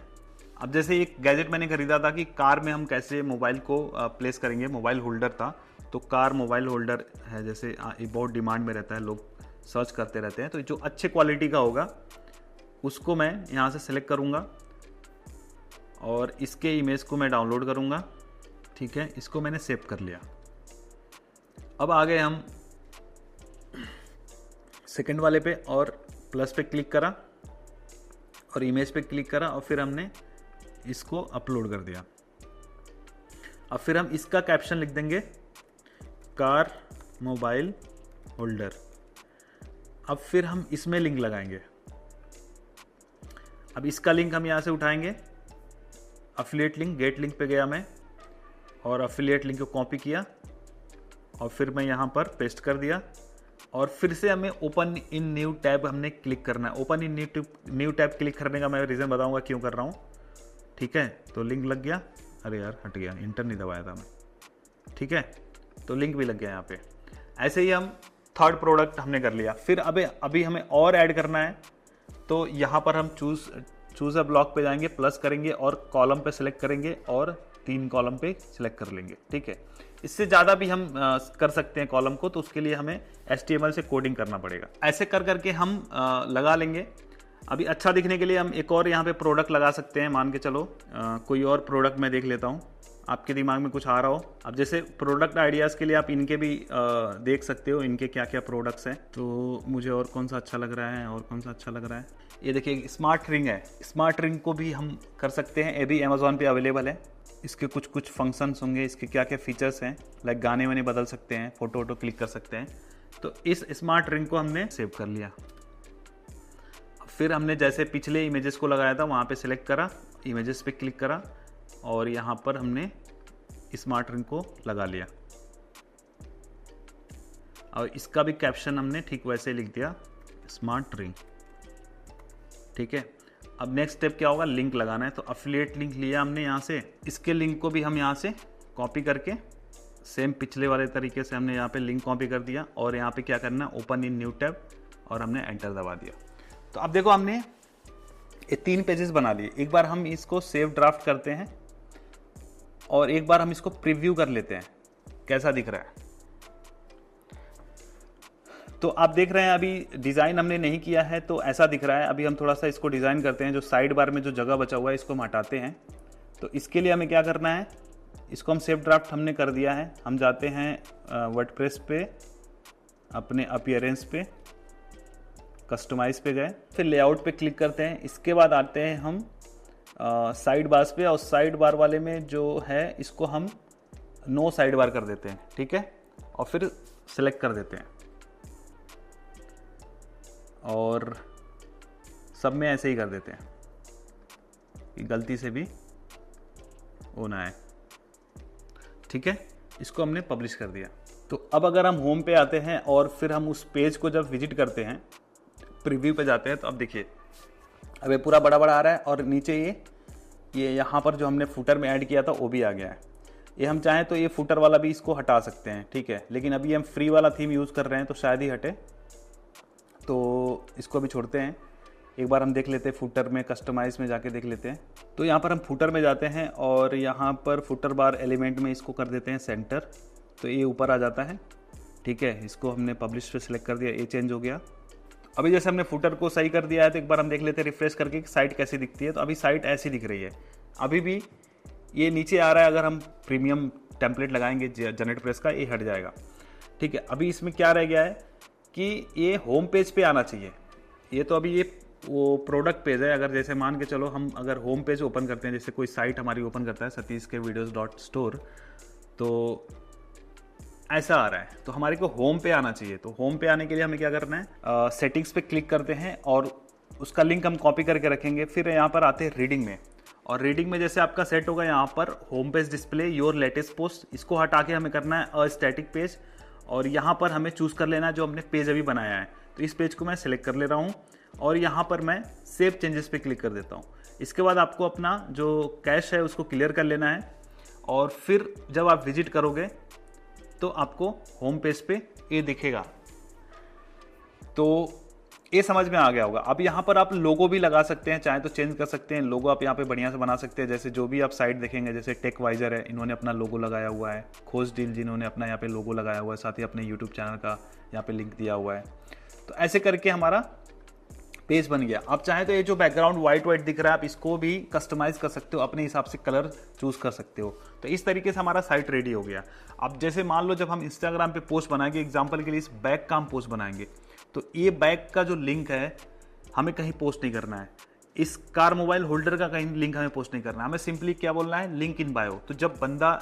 अब जैसे एक गैजेट मैंने खरीदा था कि कार में हम कैसे मोबाइल को प्लेस करेंगे। मोबाइल होल्डर था, तो कार मोबाइल होल्डर है, जैसे ये बहुत डिमांड में रहता है, लोग सर्च करते रहते हैं। तो जो अच्छे क्वालिटी का होगा उसको मैं यहाँ से सेलेक्ट करूँगा और इसके इमेज को मैं डाउनलोड करूँगा, ठीक है। इसको मैंने सेव कर लिया। अब आ गए हम सेकंड वाले पे और प्लस पे क्लिक करा और इमेज पे क्लिक करा और फिर हमने इसको अपलोड कर दिया। अब फिर हम इसका कैप्शन लिख देंगे, कार मोबाइल होल्डर। अब फिर हम इसमें लिंक लगाएंगे। अब इसका लिंक हम यहाँ से उठाएंगे, अफिलिएट लिंक, गेट लिंक पे गया मैं और अफिलिएट लिंक को कॉपी किया और फिर मैं यहाँ पर पेस्ट कर दिया। और फिर से हमें ओपन इन न्यू टैब हमने क्लिक करना है। Open in new tab click करने का मैं रीज़न बताऊंगा क्यों कर रहा हूँ, ठीक है। तो लिंक लग गया। अरे यार हट गया, इंटर नहीं दबाया था मैं, ठीक है। तो लिंक भी लग गया यहाँ पे। ऐसे ही हम 3rd प्रोडक्ट हमने कर लिया। फिर अभी हमें और ऐड करना है। तो यहाँ पर हम चूज़ अ ब्लॉक पे जाएंगे, प्लस करेंगे और कॉलम पे सिलेक्ट करेंगे और 3 कॉलम पे सिलेक्ट कर लेंगे, ठीक है। इससे ज़्यादा भी हम कर सकते हैं कॉलम को, तो उसके लिए हमें HTML से कोडिंग करना पड़ेगा। ऐसे कर करके हम लगा लेंगे। अभी अच्छा दिखने के लिए हम एक और यहाँ पे प्रोडक्ट लगा सकते हैं। मान के चलो कोई और प्रोडक्ट मैं देख लेता हूँ, आपके दिमाग में कुछ आ रहा हो। अब जैसे प्रोडक्ट आइडियाज़ के लिए आप इनके भी देख सकते हो, इनके क्या क्या प्रोडक्ट्स हैं। तो मुझे और कौन सा अच्छा लग रहा है, और कौन सा अच्छा लग रहा है, ये देखिए स्मार्ट रिंग है। स्मार्ट रिंग को भी हम कर सकते हैं, ये भी अमेजोन पे अवेलेबल है। इसके कुछ फंक्शंस होंगे, इसके क्या क्या फीचर्स हैं, लाइक गाने वाने बदल सकते हैं, फोटो वोटो क्लिक कर सकते हैं। तो इस स्मार्ट रिंग को हमने सेव कर लिया। फिर हमने जैसे पिछले इमेजेस को लगाया था वहाँ पे सिलेक्ट करा, इमेजेस पे क्लिक करा और यहाँ पर हमने स्मार्ट रिंग को लगा लिया। और इसका भी कैप्शन हमने ठीक वैसे लिख दिया, स्मार्ट रिंग, ठीक है। अब नेक्स्ट स्टेप क्या होगा? लिंक लगाना है। तो अफिलिएट लिंक लिया हमने यहाँ से, इसके लिंक को भी हम यहाँ से कॉपी करके सेम पिछले वाले तरीके से हमने यहाँ पे लिंक कॉपी कर दिया और यहाँ पे क्या करना है, ओपन इन न्यू टैब और हमने एंटर दबा दिया। तो अब देखो हमने ये 3 पेजेस बना लिए। एक बार हम इसको सेव ड्राफ्ट करते हैं और एक बार हम इसको प्रीव्यू कर लेते हैं कैसा दिख रहा है। तो आप देख रहे हैं अभी डिज़ाइन हमने नहीं किया है तो ऐसा दिख रहा है। अभी हम थोड़ा सा इसको डिज़ाइन करते हैं। जो साइड बार में जो जगह बचा हुआ है इसको हम हटाते हैं। तो इसके लिए हमें क्या करना है, इसको हम सेव ड्राफ्ट हमने कर दिया है। हम जाते हैं वर्डप्रेस पे, अपने अपीयरेंस पे कस्टमाइज पे गए, फिर लेआउट पे क्लिक करते हैं। इसके बाद आते हैं हम साइड बार्स पे, और साइड बार वाले में जो है इसको हम नो साइड बार कर देते हैं, ठीक है, और फिर सेलेक्ट कर देते हैं, और सब में ऐसे ही कर देते हैं कि गलती से भी होना है, ठीक है। इसको हमने पब्लिश कर दिया। तो अब अगर हम होम पे आते हैं और फिर हम उस पेज को जब विजिट करते हैं, प्रीव्यू पे जाते हैं, तो अब देखिए अब ये पूरा बड़ा बड़ा आ रहा है, और नीचे ये यहाँ पर जो हमने फुटर में ऐड किया था वो भी आ गया है। ये हम चाहें तो ये फुटर वाला भी इसको हटा सकते हैं, ठीक है, लेकिन अभी हम फ्री वाला थीम यूज़ कर रहे हैं तो शायद ही हटे, तो इसको भी छोड़ते हैं। एक बार हम देख लेते हैं फुटर में, कस्टमाइज में जाके देख लेते हैं। तो यहाँ पर हम फुटर में जाते हैं और यहाँ पर फुटर बार एलिमेंट में इसको कर देते हैं सेंटर, तो ये ऊपर आ जाता है, ठीक है। इसको हमने पब्लिश पे सिलेक्ट कर दिया, ये चेंज हो गया। अभी जैसे हमने फुटर को सही कर दिया है, तो एक बार हम देख लेते हैं रिफ्रेश करके कि साइट कैसी दिखती है। तो अभी साइट ऐसी दिख रही है, अभी भी ये नीचे आ रहा है। अगर हम प्रीमियम टेम्पलेट लगाएंगे जनरेट प्रेस का, ये हट जाएगा, ठीक है। अभी इसमें क्या रह गया है कि ये होम पेज पे आना चाहिए। ये तो अभी ये वो प्रोडक्ट पेज है। अगर जैसे मान के चलो हम अगर होम पेज ओपन करते हैं, जैसे कोई साइट हमारी ओपन करता है सतीश के videos.store, तो ऐसा आ रहा है, तो हमारे को होम पे आना चाहिए। तो होम पे आने के लिए हमें क्या करना है, सेटिंग्स पे क्लिक करते हैं और उसका लिंक हम कॉपी करके रखेंगे। फिर यहाँ पर आते हैं रीडिंग में, और रीडिंग में जैसे आपका सेट होगा यहाँ पर home page display your latest post, इसको हटा के हमें करना है अ स्टैटिक पेज, और यहाँ पर हमें चूज कर लेना है जो हमने पेज अभी बनाया है। तो इस पेज को मैं सिलेक्ट कर ले रहा हूँ और यहाँ पर मैं सेव चेंजेस पे क्लिक कर देता हूँ। इसके बाद आपको अपना जो कैश है उसको क्लियर कर लेना है, और फिर जब आप विजिट करोगे तो आपको होम पेज पे ये दिखेगा। तो ये समझ में आ गया होगा। अब यहाँ पर आप लोगो भी लगा सकते हैं, चाहे तो चेंज कर सकते हैं। लोगो आप यहाँ पे बढ़िया से बना सकते हैं। जैसे जो भी आप साइट देखेंगे, जैसे टेकवाइजर है, इन्होंने अपना लोगो लगाया हुआ है। खोज डील जिन्होंने अपना यहाँ पे लोगो लगाया हुआ है, साथ ही अपने यूट्यूब चैनल का यहाँ पे लिंक दिया हुआ है। तो ऐसे करके हमारा पेज बन गया। आप चाहे तो ये जो बैकग्राउंड व्हाइट दिख रहा है, आप इसको भी कस्टमाइज कर सकते हो, अपने हिसाब से कलर चूज कर सकते हो। तो इस तरीके से हमारा साइट रेडी हो गया। अब जैसे मान लो जब हम इंस्टाग्राम पे पोस्ट बनाएंगे, एग्जांपल के लिए इस बैग का हम पोस्ट बनाएंगे, तो ये बैग का जो लिंक है हमें कहीं पोस्ट नहीं करना है। इस कार मोबाइल होल्डर का कहीं लिंक हमें पोस्ट नहीं करना है। हमें सिंपली क्या बोलना है, लिंक इन बायो। तो जब बंदा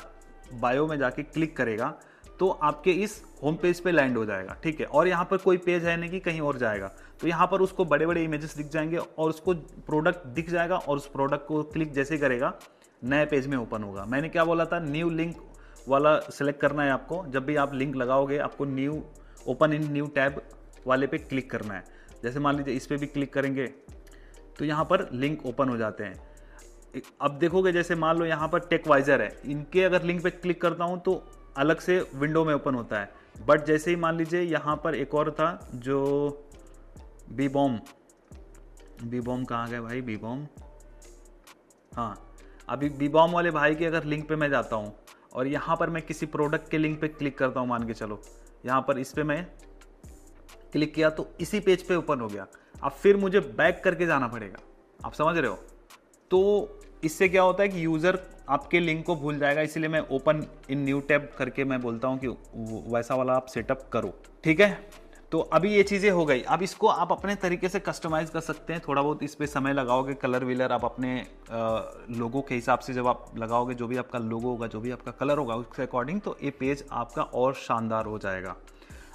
बायो में जाके क्लिक करेगा तो आपके इस होम पेज पे लैंड हो जाएगा, ठीक है। और यहाँ पर कोई पेज है नहीं कि कहीं और जाएगा, तो यहाँ पर उसको बड़े बड़े इमेजेस दिख जाएंगे और उसको प्रोडक्ट दिख जाएगा, और उस प्रोडक्ट को क्लिक जैसे करेगा नए पेज में ओपन होगा। मैंने क्या बोला था, न्यू लिंक वाला सिलेक्ट करना है आपको। जब भी आप लिंक लगाओगे आपको new open in new tab वाले पे क्लिक करना है। जैसे मान लीजिए इस पर भी क्लिक करेंगे तो यहाँ पर लिंक ओपन हो जाते हैं। अब देखोगे जैसे मान लो यहाँ पर टेकवाइजर है, इनके अगर लिंक पे क्लिक करता हूँ तो अलग से विंडो में ओपन होता है। बट जैसे ही मान लीजिए यहाँ पर एक और था जो बीबॉम कहाँ गए भाई, बीबॉम, हाँ, अभी बीबॉम वाले भाई के अगर लिंक पे मैं जाता हूँ और यहाँ पर मैं किसी प्रोडक्ट के लिंक पे क्लिक करता हूँ, मान के चलो यहाँ पर इस पे मैं क्लिक किया तो इसी पेज पे ओपन हो गया। अब फिर मुझे बैक करके जाना पड़ेगा, आप समझ रहे हो। तो इससे क्या होता है कि यूज़र आपके लिंक को भूल जाएगा, इसीलिए मैं ओपन इन न्यू टैब करके मैं बोलता हूँ कि वैसा वाला आप सेटअप करो, ठीक है। तो अभी ये चीज़ें हो गई। अब इसको आप अपने तरीके से कस्टमाइज़ कर सकते हैं। थोड़ा बहुत इस पर समय लगाओगे, कलर विलर आप अपने लोगो के हिसाब से जब आप लगाओगे, जो भी आपका लोगो होगा, जो भी आपका कलर होगा, उसके अकॉर्डिंग तो ये पेज आपका और शानदार हो जाएगा।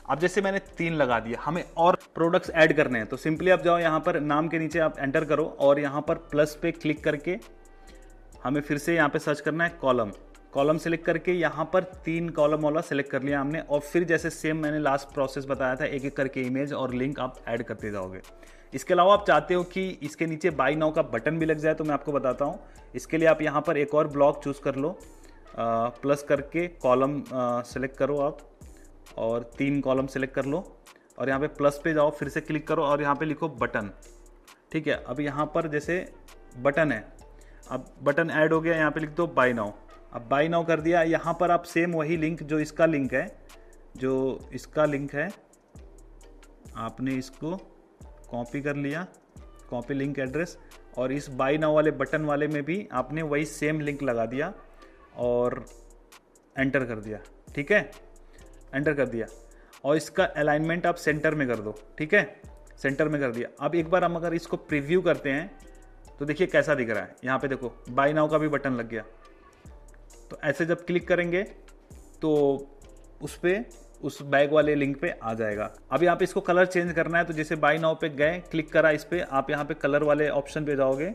अब जैसे मैंने 3 लगा दिया, हमें और प्रोडक्ट्स ऐड करने हैं, तो सिंपली आप जाओ यहाँ पर नाम के नीचे आप एंटर करो और यहाँ पर प्लस पे क्लिक करके हमें फिर से यहाँ पे सर्च करना है कॉलम सेलेक्ट करके यहाँ पर 3 कॉलम वाला सेलेक्ट कर लिया हमने। और फिर जैसे सेम मैंने लास्ट प्रोसेस बताया था, एक एक करके इमेज और लिंक आप ऐड करते जाओगे। इसके अलावा आप चाहते हो कि इसके नीचे बाय नाउ का बटन भी लग जाए, तो मैं आपको बताता हूँ। इसके लिए आप यहाँ पर एक और ब्लॉक चूज कर लो, प्लस करके कॉलम सेलेक्ट करो आप और 3 कॉलम सेलेक्ट कर लो और यहाँ पे प्लस पे जाओ, फिर से क्लिक करो और यहाँ पे लिखो बटन, ठीक है। अब यहाँ पर जैसे बटन है, अब बटन ऐड हो गया, यहाँ पे लिख दो बाय नाउ। अब बाय नाउ कर दिया। यहाँ पर आप सेम वही लिंक जो इसका लिंक है, आपने इसको कॉपी कर लिया, कॉपी लिंक एड्रेस, और इस बाय नाउ वाले बटन वाले में भी आपने वही सेम लिंक लगा दिया और एंटर कर दिया, ठीक है, एंटर कर दिया। और इसका अलाइनमेंट आप सेंटर में कर दो, ठीक है। सेंटर में कर दिया। अब एक बार हम अगर इसको प्रीव्यू करते हैं तो देखिए कैसा दिख रहा है। यहाँ पे देखो बाय नाउ का भी बटन लग गया। तो ऐसे जब क्लिक करेंगे तो उस बैग वाले लिंक पे आ जाएगा। अब यहाँ पे इसको कलर चेंज करना है, तो जैसे बाय नाउ पे गए, क्लिक करा इस पे, आप यहाँ पे कलर वाले ऑप्शन पे जाओगे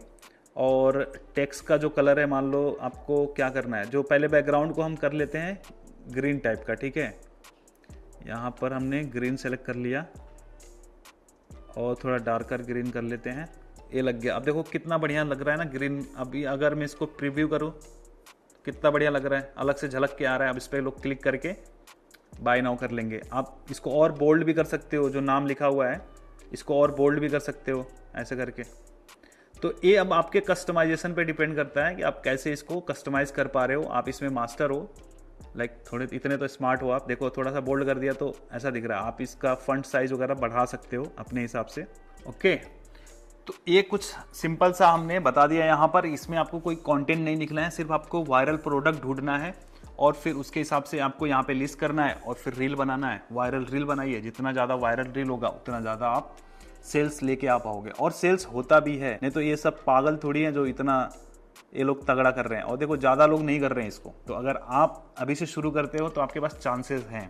और टेक्स्ट का जो कलर है, मान लो आपको क्या करना है, जो पहले बैकग्राउंड को हम कर लेते हैं ग्रीन टाइप का, ठीक है। यहाँ पर हमने ग्रीन सेलेक्ट कर लिया और थोड़ा डार्कर ग्रीन कर लेते हैं, ये लग गया। अब देखो कितना बढ़िया लग रहा है ना ग्रीन। अभी अगर मैं इसको प्रीव्यू करूँ कितना बढ़िया लग रहा है, अलग से झलक के आ रहा है। अब इस पर लोग क्लिक करके बाय नाउ कर लेंगे। आप इसको और बोल्ड भी कर सकते हो, जो नाम लिखा हुआ है इसको और बोल्ड भी कर सकते हो ऐसे करके। तो ये अब आपके कस्टमाइजेशन पे डिपेंड करता है कि आप कैसे इसको कस्टमाइज कर पा रहे हो। आप इसमें मास्टर हो, लाइक थोड़े इतने तो स्मार्ट हो आप। देखो थोड़ा सा बोल्ड कर दिया तो ऐसा दिख रहा है। आप इसका फॉन्ट साइज वगैरह बढ़ा सकते हो अपने हिसाब से। ओके, तो ये कुछ सिंपल सा हमने बता दिया यहाँ पर। इसमें आपको कोई कंटेंट नहीं लिखना है, सिर्फ आपको वायरल प्रोडक्ट ढूंढना है और फिर उसके हिसाब से आपको यहाँ पे लिस्ट करना है और फिर रील बनाना है। वायरल रील बनाइए, जितना ज़्यादा वायरल रील होगा उतना ज़्यादा आप सेल्स लेके आ पाओगे। और सेल्स होता भी है, नहीं तो ये सब पागल थोड़ी हैं जो इतना ये लोग तगड़ा कर रहे हैं। और देखो ज़्यादा लोग नहीं कर रहे हैं इसको, तो अगर आप अभी से शुरू करते हो तो आपके पास चांसेस हैं।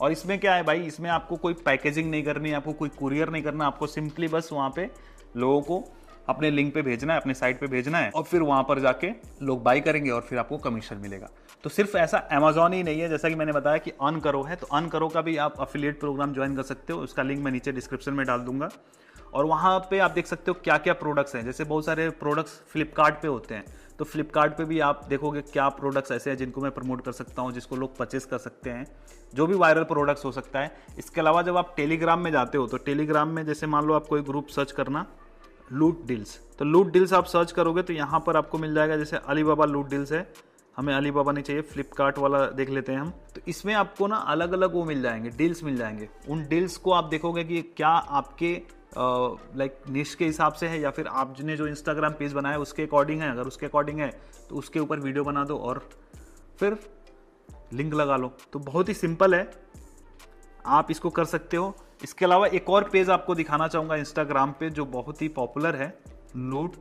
और इसमें क्या है भाई, इसमें आपको कोई पैकेजिंग नहीं करनी है, आपको कोई कुरियर नहीं करना, आपको सिंपली बस वहाँ पे लोगों को अपने लिंक पे भेजना है, अपने साइट पे भेजना है और फिर वहाँ पर जाके लोग बाई करेंगे और फिर आपको कमीशन मिलेगा। तो सिर्फ ऐसा अमेजॉन ही नहीं है, जैसा कि मैंने बताया कि अर्न करो है, तो अर्न करो का भी आप अफिलिएट प्रोग्राम ज्वाइन कर सकते हो। उसका लिंक मैं नीचे डिस्क्रिप्शन में डाल दूंगा और वहाँ पे आप देख सकते हो क्या क्या प्रोडक्ट्स हैं। जैसे बहुत सारे प्रोडक्ट्स फ्लिपकार्ट पे होते हैं, तो फ्लिपकार्ट पे भी आप देखोगे क्या प्रोडक्ट्स ऐसे हैं जिनको मैं प्रमोट कर सकता हूँ, जिसको लोग परचेस कर सकते हैं, जो भी वायरल प्रोडक्ट्स हो सकता है। इसके अलावा जब आप टेलीग्राम में जाते हो तो टेलीग्राम में जैसे मान लो आप कोई ग्रुप सर्च करना लूट डील्स, तो लूट डील्स आप सर्च करोगे तो यहाँ पर आपको मिल जाएगा। जैसे अलीबाबा लूट डील्स है, हमें अलीबाबा नहीं चाहिए, फ्लिपकार्ट वाला देख लेते हैं हम। तो इसमें आपको ना अलग अलग वो मिल जाएंगे, डील्स मिल जाएंगे। उन डील्स को आप देखोगे कि क्या आपके लाइक निश के हिसाब से है या फिर आपने जो इंस्टाग्राम पेज बनाया उसके अकॉर्डिंग है। अगर उसके अकॉर्डिंग है तो उसके ऊपर वीडियो बना दो और फिर लिंक लगा लो। तो बहुत ही सिंपल है, आप इसको कर सकते हो। इसके अलावा एक और पेज आपको दिखाना चाहूंगा इंस्टाग्राम पे जो बहुत ही पॉपुलर है, लूट,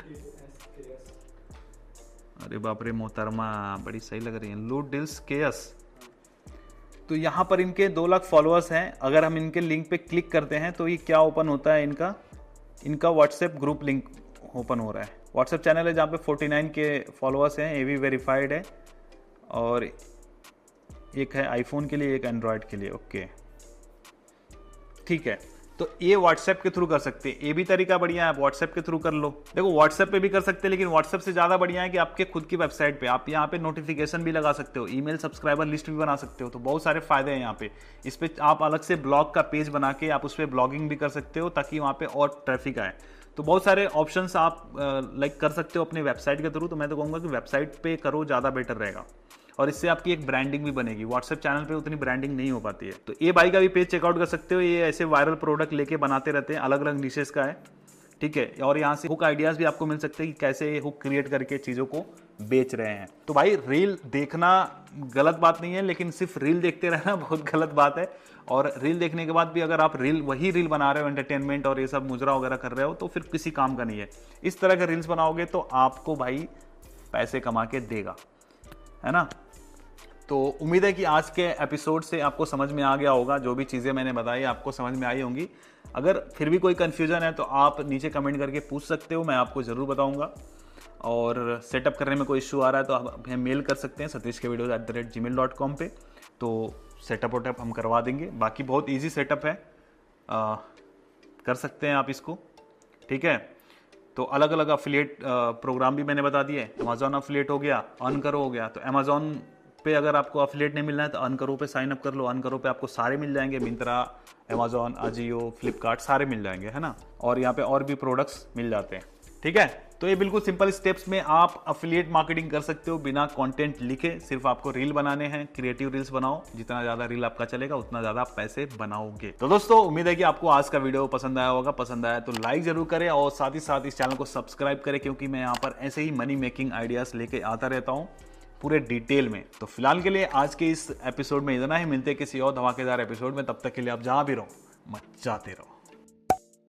अरे बाप रे मोहतरमा बड़ी सही लग रही है, लूट डील्स केएस। तो यहाँ पर इनके 2 लाख फॉलोअर्स हैं। अगर हम इनके लिंक पे क्लिक करते हैं तो ये क्या ओपन होता है, इनका व्हाट्सएप ग्रुप लिंक ओपन हो रहा है। व्हाट्सएप चैनल है जहाँ पे 49 के फॉलोअर्स हैं, ये भी वेरीफाइड है और एक है आईफोन के लिए, एक एंड्रॉयड के लिए। ओके ठीक है, तो ये व्हाट्सएप के थ्रू कर सकते हैं। ये भी तरीका बढ़िया है, व्हाट्सएप के थ्रू कर लो। देखो व्हाट्सएप पे भी कर सकते हैं, लेकिन व्हाट्सएप से ज्यादा बढ़िया है कि आपके खुद की वेबसाइट पे आप यहाँ पे नोटिफिकेशन भी लगा सकते हो, ईमेल सब्सक्राइबर लिस्ट भी बना सकते हो। तो बहुत सारे फायदे हैं यहाँ पे। इस पे आप अलग से ब्लॉग का पेज बना के आप उस पर ब्लॉगिंग भी कर सकते हो ताकि वहाँ पे और ट्रैफिक आए। तो बहुत सारे ऑप्शंस आप लाइक कर सकते हो अपने वेबसाइट के थ्रू। तो मैं तो कहूँगा कि वेबसाइट पे करो, ज़्यादा बेटर रहेगा और इससे आपकी एक ब्रांडिंग भी बनेगी। व्हाट्सएप चैनल पे उतनी ब्रांडिंग नहीं हो पाती है। तो ये भाई का भी पेज चेकआउट कर सकते हो, ये ऐसे वायरल प्रोडक्ट लेके बनाते रहते हैं, अलग अलग निशेस का है, ठीक है। और यहाँ से हुक आइडियाज भी आपको मिल सकते हैं कि कैसे हुक क्रिएट करके चीज़ों को बेच रहे हैं। तो भाई रील देखना गलत बात नहीं है, लेकिन सिर्फ रील देखते रहना बहुत गलत बात है। और रील देखने के बाद भी अगर आप वही रील बना रहे हो एंटरटेनमेंट और ये सब मुजरा वगैरह कर रहे हो तो फिर किसी काम का नहीं है। इस तरह के रील्स बनाओगे तो आपको भाई पैसे कमा के देगा, है ना। तो उम्मीद है कि आज के एपिसोड से आपको समझ में आ गया होगा, जो भी चीज़ें मैंने बताई आपको समझ में आई होंगी। अगर फिर भी कोई कन्फ्यूजन है तो आप नीचे कमेंट करके पूछ सकते हो, मैं आपको ज़रूर बताऊंगा। और सेटअप करने में कोई इशू आ रहा है तो आप हमें मेल कर सकते हैं satishkevideos@gmail.com पे, तो सेटअप वोटअप हम करवा देंगे। बाकी बहुत ईजी सेटअप है, कर सकते हैं आप इसको, ठीक है। तो अलग अलग अफिलिएट प्रोग्राम भी मैंने बता दिए। अमेजॉन अफिलिएट हो गया, अर्न करो हो गया। तो अमेजॉन पे अगर आपको अफिलिएट नहीं मिलना है तो अर्न करो पे साइन अप कर लो। अर्न करो पे आपको सारे मिल जाएंगे, मिंत्रा, अमेजॉन, अजियो, फ्लिपकार्ट सारे मिल जाएंगे, है ना। और यहाँ पे और भी प्रोडक्ट्स मिल जाते हैं, ठीक है। तो ये बिल्कुल सिंपल स्टेप्स में आप अफिलिएट मार्केटिंग कर सकते हो बिना कंटेंट लिखे। सिर्फ आपको रील बनाने हैं, क्रिएटिव रील्स बनाओ, जितना ज्यादा रील आपका चलेगा उतना ज्यादा आप पैसे बनाओगे। तो दोस्तों उम्मीद है कि आपको आज का वीडियो पसंद आया होगा। पसंद आया तो लाइक जरूर करें और साथ ही साथ इस चैनल को सब्सक्राइब करें, क्योंकि मैं यहाँ पर ऐसे ही मनी मेकिंग आइडियाज लेके आता रहता हूँ पूरे डिटेल में। तो फिलहाल के लिए आज के इस एपिसोड में इतना ही। मिलते हैं किसी और धमाकेदार एपिसोड में, तब तक के लिए आप जहां भी रहो मचाते रहो।